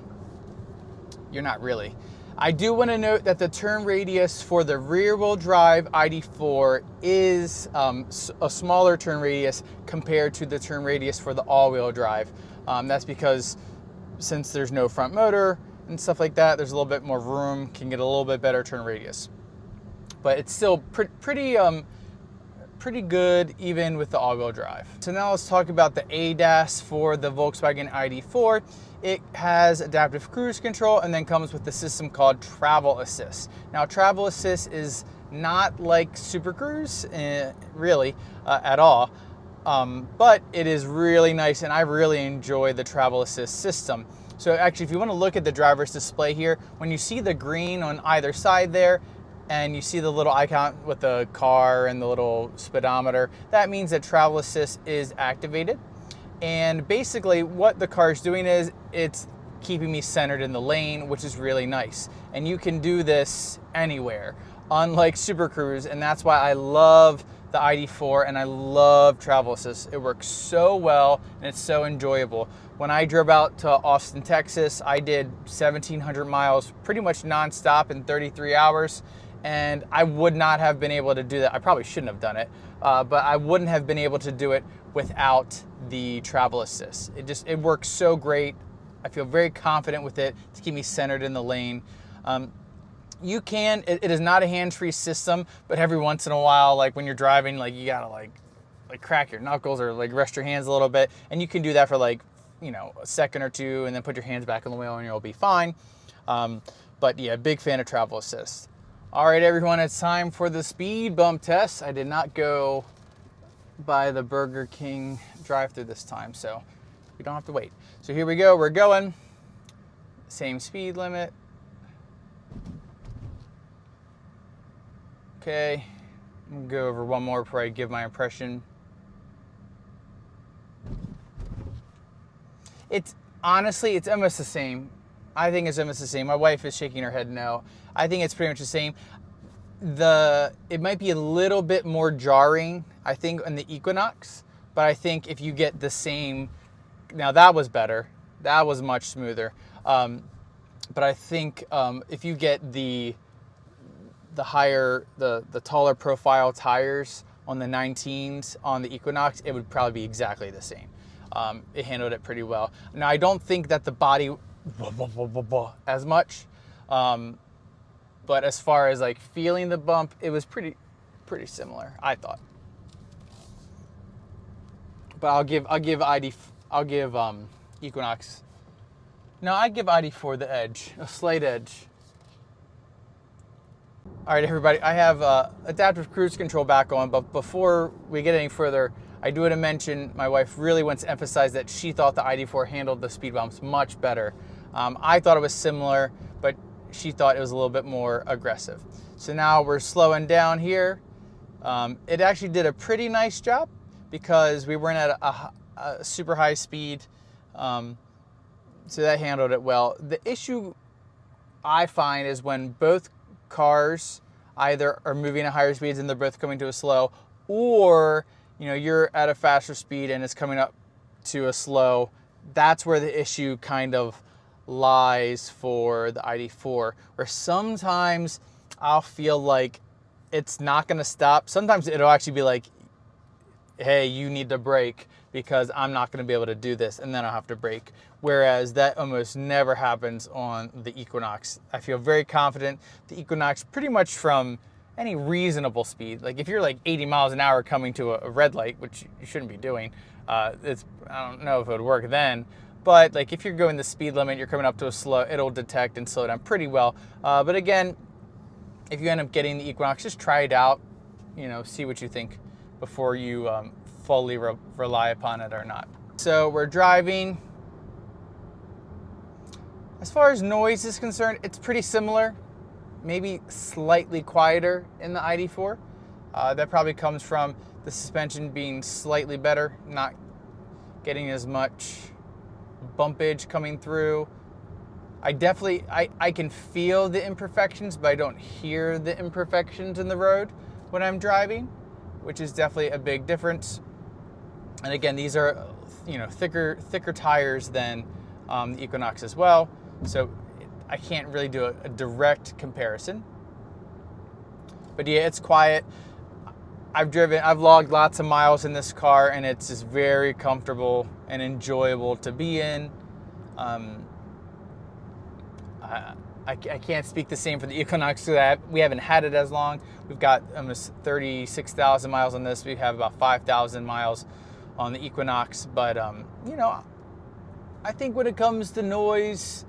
Speaker 1: you're not really. I do want to note that the turn radius for the rear-wheel drive ID.4 is a smaller turn radius compared to the turn radius for the all-wheel drive. That's because since there's no front motor and stuff like that, there's a little bit more room, can get a little bit better turn radius. But it's still pretty good even with the all-wheel drive. So now let's talk about the ADAS for the Volkswagen ID.4. It has adaptive cruise control and then comes with the system called Travel Assist. Now, Travel Assist is not like Super Cruise, really, at all. But it is really nice, and I really enjoy the Travel Assist system. So actually, if you want to look at the driver's display here, when you see the green on either side there, and you see the little icon with the car and the little speedometer, that means that Travel Assist is activated. And basically what the car is doing is it's keeping me centered in the lane, which is really nice. And you can do this anywhere, unlike Super Cruise, and that's why I love the ID.4 and I love Travel Assist. It works so well and it's so enjoyable. When I drove out to Austin, Texas, I did 1,700 miles pretty much nonstop in 33 hours. And I would not have been able to do that. I probably shouldn't have done it, but I wouldn't have been able to do it without the Travel Assist. It works so great. I feel very confident with it to keep me centered in the lane. It is not a hands-free system, but every once in a while, like when you're driving, like you gotta like crack your knuckles or like rest your hands a little bit, and you can do that for like, you know, a second or two, and then put your hands back on the wheel and you'll be fine. But yeah, big fan of Travel Assist. All right, everyone, it's time for the speed bump test. I did not go by the Burger King drive-thru this time, so we don't have to wait. So here we go, we're going. Same speed limit. Okay, I'm gonna go over one more before I give my impression. Honestly, it's almost the same. I think it's almost the same. My wife is shaking her head no. I think it's pretty much the same. It might be a little bit more jarring, I think, on the Equinox, but I think if you get the same, now that was better. That was much smoother. But I think if you get the taller profile tires on the 19s on the Equinox, it would probably be exactly the same. It handled it pretty well. Now, I don't think that the body as much, but as far as like feeling the bump, it was pretty similar, I thought. But I'll give Equinox. No, I give ID.4 the edge, a slight edge. All right, everybody, I have adaptive cruise control back on, but before we get any further, I do want to mention my wife really wants to emphasize that she thought the ID.4 handled the speed bumps much better. I thought it was similar, but she thought it was a little bit more aggressive. So now we're slowing down here. It actually did a pretty nice job because we weren't at a super high speed. So that handled it well. The issue I find is when both cars either are moving at higher speeds and they're both coming to a slow, or you're at a faster speed and it's coming up to a slow. That's where the issue kind of lies for the ID.4, where sometimes I'll feel like it's not going to stop. Sometimes it'll actually be like, hey, you need to brake because I'm not going to be able to do this, and then I'll have to brake. Whereas that almost never happens on the Equinox. I feel very confident the Equinox, pretty much from any reasonable speed, like if you're like 80 miles an hour coming to a red light, which you shouldn't be doing, I don't know if it would work then, but like if you're going the speed limit, you're coming up to a slow, it'll detect and slow down pretty well. But again, if you end up getting the Equinox, just try it out, see what you think before you fully rely upon it or not. So we're driving. As far as noise is concerned, it's pretty similar, maybe slightly quieter in the ID.4. That probably comes from the suspension being slightly better, not getting as much bumpage coming through. I can feel the imperfections, but I don't hear the imperfections in the road when I'm driving, which is definitely a big difference. And again, these are thicker tires than the Equinox as well, so I can't really do a direct comparison. But yeah, it's quiet. I've logged lots of miles in this car, and it's just very comfortable and enjoyable to be in. I can't speak the same for the Equinox, so we haven't had it as long. We've got almost 36,000 miles on this. We have about 5,000 miles on the Equinox, but I think when it comes to noise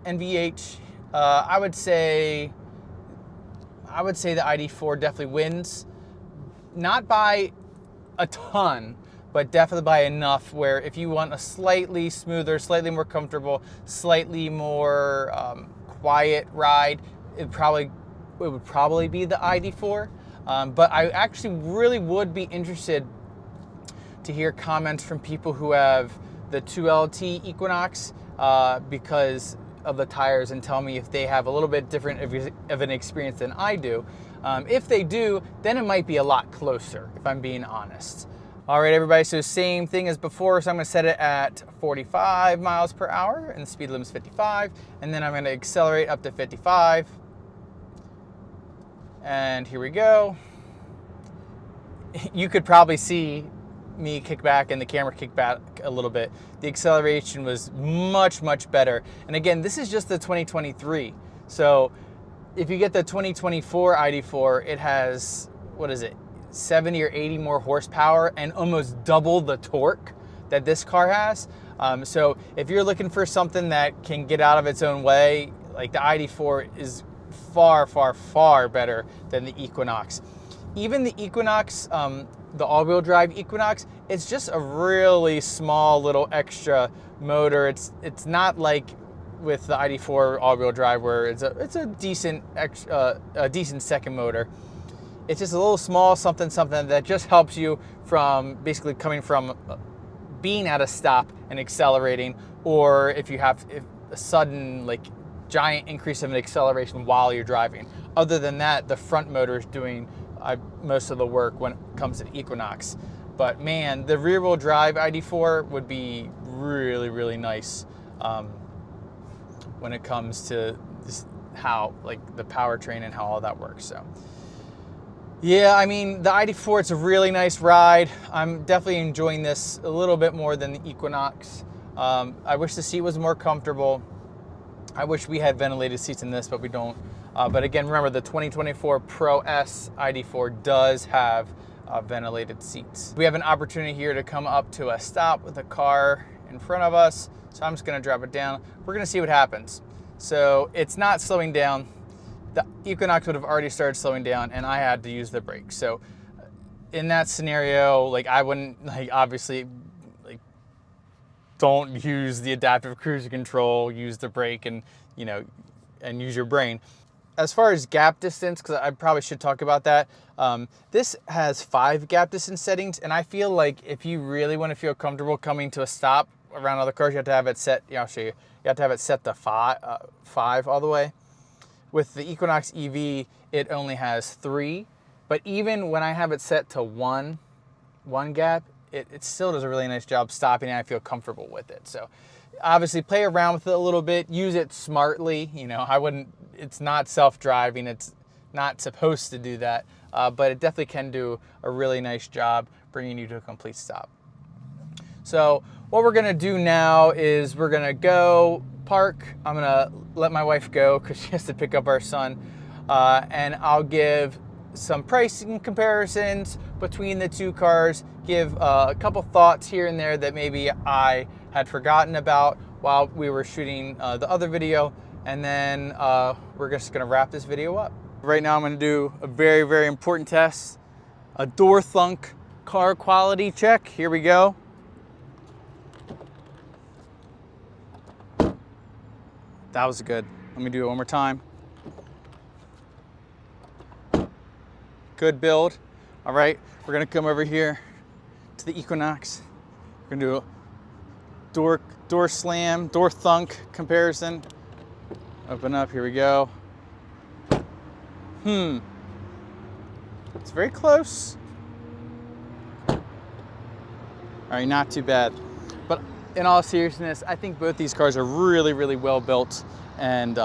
Speaker 1: and VH, I would say the ID.4 definitely wins, not by a ton, but definitely by enough where if you want a slightly smoother, slightly more comfortable, slightly more quiet ride, it would probably be the ID.4. But I actually really would be interested to hear comments from people who have the 2LT Equinox because of the tires, and tell me if they have a little bit different of an experience than I do. If they do, then it might be a lot closer, if I'm being honest. All right, everybody, so same thing as before. So I'm gonna set it at 45 miles per hour, and the speed limit's 55, and then I'm gonna accelerate up to 55. And here we go. You could probably see me kick back and the camera kick back a little bit. The acceleration was much, much better. And again, this is just the 2023. So if you get the 2024 ID.4, it has, 70 or 80 more horsepower and almost double the torque that this car has. So if you're looking for something that can get out of its own way, like the ID.4 is far, far, far better than the Equinox. Even the Equinox, the all-wheel drive Equinox, it's just a really small little extra motor. It's not like with the ID.4 all-wheel drive where it's a decent second motor. It's just a little small something that just helps you from basically coming from being at a stop and accelerating, or if you have a sudden giant increase of an acceleration while you're driving. Other than that, the front motor is doing most of the work when it comes to the Equinox. But man, the rear wheel drive ID.4 would be really, really nice when it comes to this, how the powertrain and how all that works. So yeah, I mean, the ID.4, it's a really nice ride. I'm definitely enjoying this a little bit more than the Equinox. I wish the seat was more comfortable. I wish we had ventilated seats in this, but we don't. But again, remember the 2024 Pro S ID.4 does have ventilated seats. We have an opportunity here to come up to a stop with a car in front of us. So I'm just gonna drop it down. We're gonna see what happens. So it's not slowing down. The Equinox would have already started slowing down and I had to use the brakes. So in that scenario, I wouldn't obviously don't use the adaptive cruise control, use the brake, and and use your brain. As far as gap distance, because I probably should talk about that, this has 5 gap distance settings, and I feel like if you really want to feel comfortable coming to a stop around other cars, you have to have it set, I'll show you, you have to have it set to 5 all the way. With the Equinox EV, it only has 3, but even when I have it set to one gap, it still does a really nice job stopping, and I feel comfortable with it. So obviously play around with it a little bit, use it smartly. It's not self-driving, it's not supposed to do that, but it definitely can do a really nice job bringing you to a complete stop. So what we're gonna do now is we're gonna go park. I'm gonna let my wife go because she has to pick up our son, and I'll give some pricing comparisons between the 2 cars, give a couple thoughts here and there that maybe I had forgotten about while we were shooting the other video, and then we're just gonna wrap this video up. Right now I'm gonna do a very, very important test, a door thunk car quality check. Here we go. That was good. Let me do it one more time. Good build. All right, we're gonna come over here to the Equinox. We're gonna do a door slam, door thunk comparison. Open up, here we go. It's very close. All right, not too bad. But in all seriousness, I think both these cars are really, really well built, and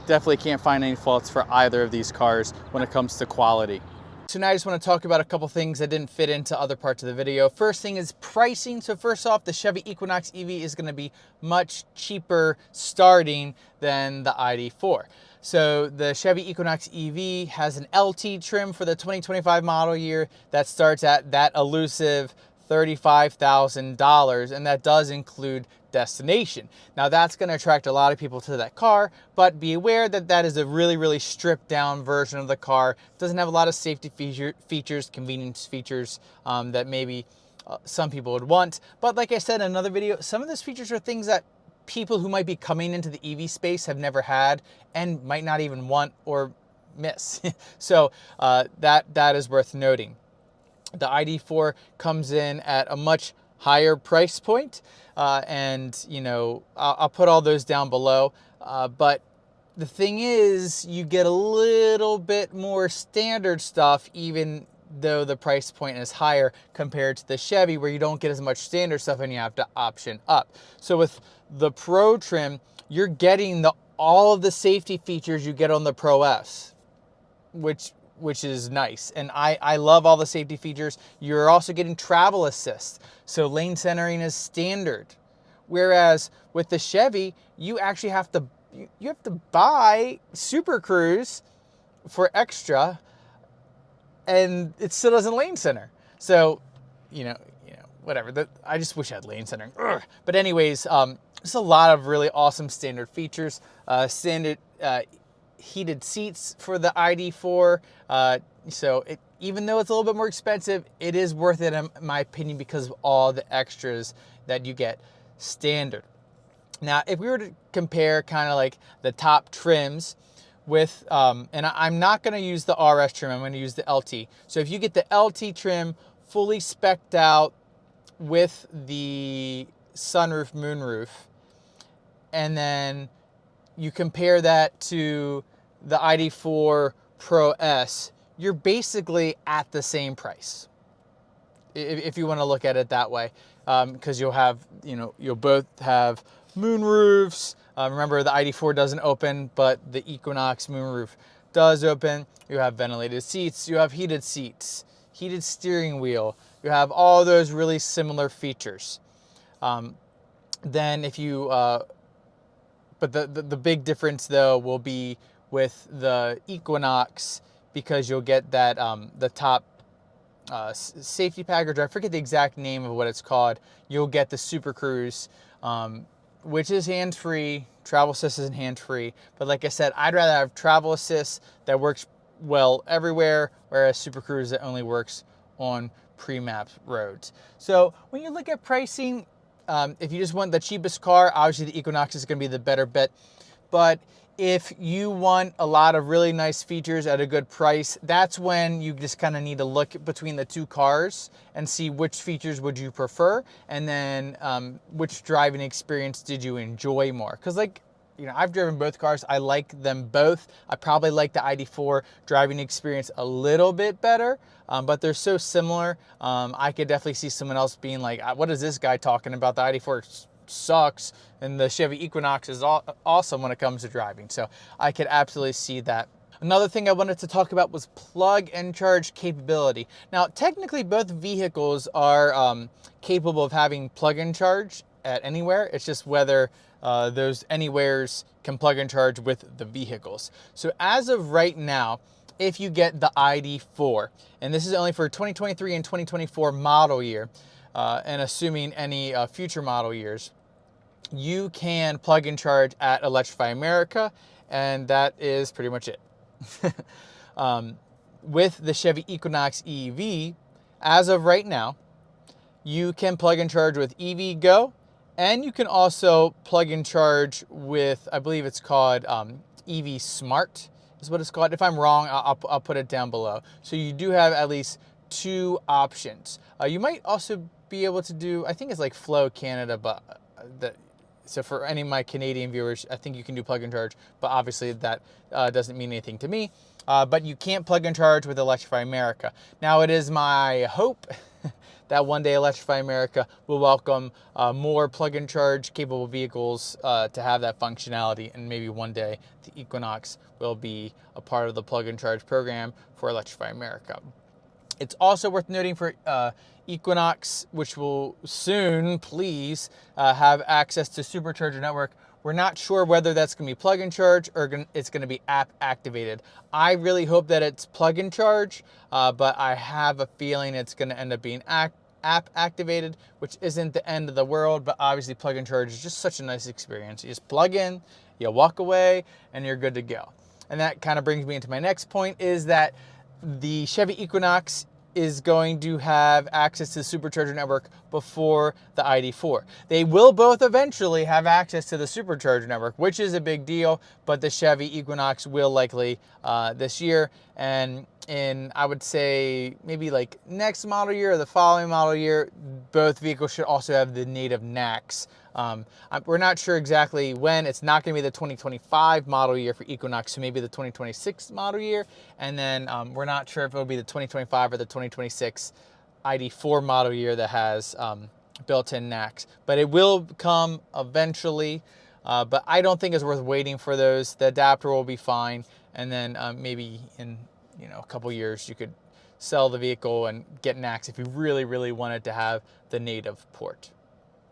Speaker 1: definitely can't find any faults for either of these cars when it comes to quality. So now I just want to talk about a couple things that didn't fit into other parts of the video. First thing is pricing. So first off, the Chevy Equinox EV is going to be much cheaper starting than the ID.4. So the Chevy Equinox EV has an LT trim for the 2025 model year that starts at that elusive $35,000, and that does include destination. Now that's going to attract a lot of people to that car, but be aware that that is a really, really stripped down version of the car. It doesn't have a lot of safety features, convenience features that maybe some people would want. But like I said in another video, some of those features are things that people who might be coming into the EV space have never had and might not even want or miss. So that is worth noting. The ID.4 comes in at a much higher price point, and I'll put all those down below, but the thing is, you get a little bit more standard stuff even though the price point is higher compared to the Chevy, where you don't get as much standard stuff and you have to option up. So with the Pro trim, you're getting all of the safety features you get on the Pro S, which is nice. And I love all the safety features. You're also getting travel assist. So lane centering is standard. Whereas with the Chevy, you actually have to buy Super Cruise for extra, and it still doesn't lane center. So, whatever. I just wish I had lane centering. Ugh. But anyways, there's a lot of really awesome standard features. Standard heated seats for the ID.4. So even though it's a little bit more expensive, it is worth it in my opinion because of all the extras that you get standard. Now, if we were to compare kind of like the top trims with, and I'm not going to use the RS trim, I'm going to use the LT. So if you get the LT trim fully spec'd out with the sunroof, moonroof, and then you compare that to the ID.4 Pro S, you're basically at the same price, if you want to look at it that way, because you'll have, you'll both have moonroofs. Remember, the ID.4 doesn't open, but the Equinox moonroof does open. You have ventilated seats, you have heated seats, heated steering wheel. You have all those really similar features. Then if you, but the big difference though will be with the Equinox, because you'll get that the top safety package, or I forget the exact name of what it's called. You'll get the Super Cruise, which is hands-free. Travel assist isn't hands-free, but like I said, I'd rather have travel assist that works well everywhere, whereas Super Cruise that only works on pre-mapped roads. So when you look at pricing, If you just want the cheapest car, obviously the Equinox is going to be the better bet. But if you want a lot of really nice features at a good price, that's when you just kind of need to look between the two cars and see which features would you prefer, and then which driving experience did you enjoy more. Because like, you know, I've driven both cars. I like them both. I probably like the ID.4 driving experience a little bit better, but they're so similar. I could definitely see someone else being like, what is this guy talking about? The ID.4 sucks, and the Chevy Equinox is awesome when it comes to driving. So I could absolutely see that. Another thing I wanted to talk about was plug and charge capability. Now, technically both vehicles are capable of having plug and charge at anywhere. It's just whether those anywheres can plug and charge with the vehicles. So as of right now, if you get the ID.4, and this is only for 2023 and 2024 model year, and assuming any future model years, you can plug and charge at Electrify America, and that is pretty much it. With the Chevy Equinox EV, as of right now, you can plug and charge with EV Go, and you can also plug and charge with, I believe it's called EV Smart is what it's called. If I'm wrong, I'll put it down below. So you do have at least two options. You might also be able to do, I think it's like Flow Canada, but so for any of my Canadian viewers, I think you can do plug and charge, but obviously that doesn't mean anything to me. But you can't plug and charge with Electrify America. Now, it is my hope that one day Electrify America will welcome more plug and charge capable vehicles to have that functionality, and maybe one day the Equinox will be a part of the plug and charge program for Electrify America. It's also worth noting for Equinox, which will soon, please, have access to Supercharger network. We're not sure whether that's going to be plug and charge or it's going to be app activated. I really hope that it's plug and charge, but I have a feeling it's going to end up being app activated, which isn't the end of the world, but obviously plug and charge is just such a nice experience. You just plug in, you walk away, and you're good to go. And that kind of brings me into my next point, is that the Chevy Equinox is going to have access to the Supercharger network before the ID.4. They will both eventually have access to the Supercharger network, which is a big deal, but the Chevy Equinox will likely this year. And in, I would say, maybe like next model year or the following model year, both vehicles should also have the native NACS. We're not sure exactly when. It's not going to be the 2025 model year for Equinox, so maybe the 2026 model year. And then we're not sure if it'll be the 2025 or the 2026 ID.4 model year that has built-in NACS. But it will come eventually, but I don't think it's worth waiting for those. The adapter will be fine, and then maybe in a couple years you could sell the vehicle and get NACS if you really, really wanted to have the native port.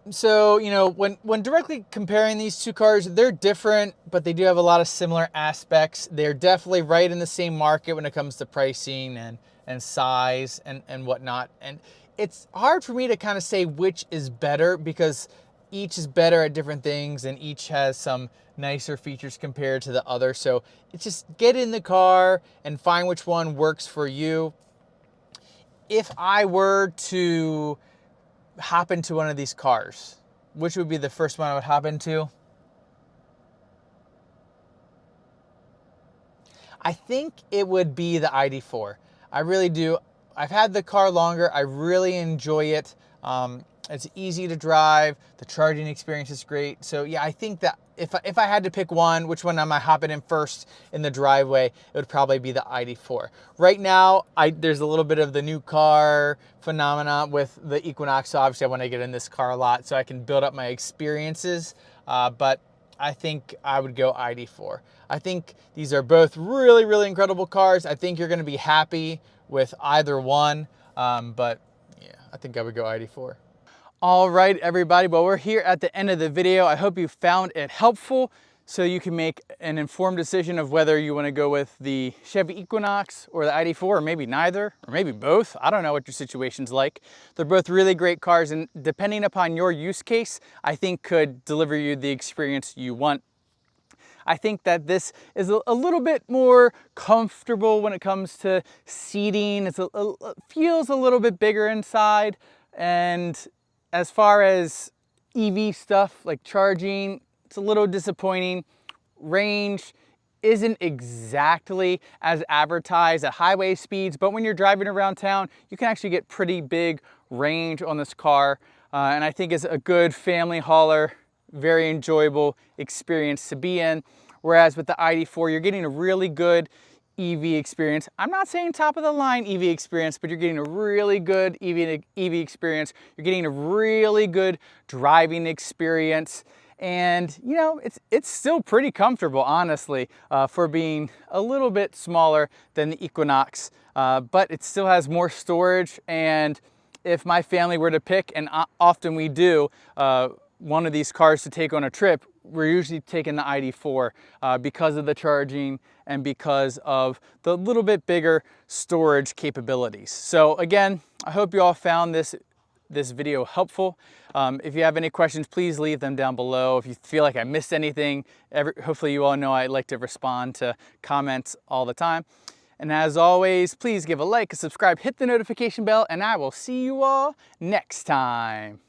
Speaker 1: So, when directly comparing these two cars, they're different, but they do have a lot of similar aspects. They're definitely right in the same market when it comes to pricing and size and whatnot. And it's hard for me to kind of say which is better, because each is better at different things and each has some nicer features compared to the other. So it's just get in the car and find which one works for you. If I were to hop into one of these cars, which would be the first one I would hop into? I think it would be the ID.4. I really do. I've had the car longer. I really enjoy it. It's easy to drive. The charging experience is great. So yeah, I think that if I had to pick one, which one am I hopping in first in the driveway, it would probably be the ID.4. Right now, there's a little bit of the new car phenomena with the Equinox. So obviously I want to get in this car a lot so I can build up my experiences. But I think I would go ID.4. I think these are both really, really incredible cars. I think you're going to be happy with either one. But yeah, I think I would go ID.4. All right, everybody, well, we're here at the end of the video. I hope you found it helpful so you can make an informed decision of whether you want to go with the Chevy Equinox or the ID.4, or maybe neither, or maybe both. I don't know what your situation's like. They're both really great cars, and depending upon your use case, I think could deliver you the experience you want. I think that this is a little bit more comfortable when it comes to seating. It feels a little bit bigger inside, and as far as EV stuff like charging, it's a little disappointing. Range isn't exactly as advertised at highway speeds, but when you're driving around town, you can actually get pretty big range on this car. And I think it's a good family hauler, very enjoyable experience to be in. Whereas with the ID.4, you're getting a really good EV experience. I'm not saying top of the line EV experience, but you're getting a really good EV experience. You're getting a really good driving experience. And you know, it's still pretty comfortable, honestly, for being a little bit smaller than the Equinox, but it still has more storage. And if my family were to pick, and often we do, one of these cars to take on a trip, we're usually taking the ID.4 because of the charging and because of the little bit bigger storage capabilities. So again, I hope you all found this video helpful. If you have any questions, please leave them down below. If you feel like I missed anything, hopefully you all know I like to respond to comments all the time. And as always, please give a like, a subscribe, hit the notification bell, and I will see you all next time.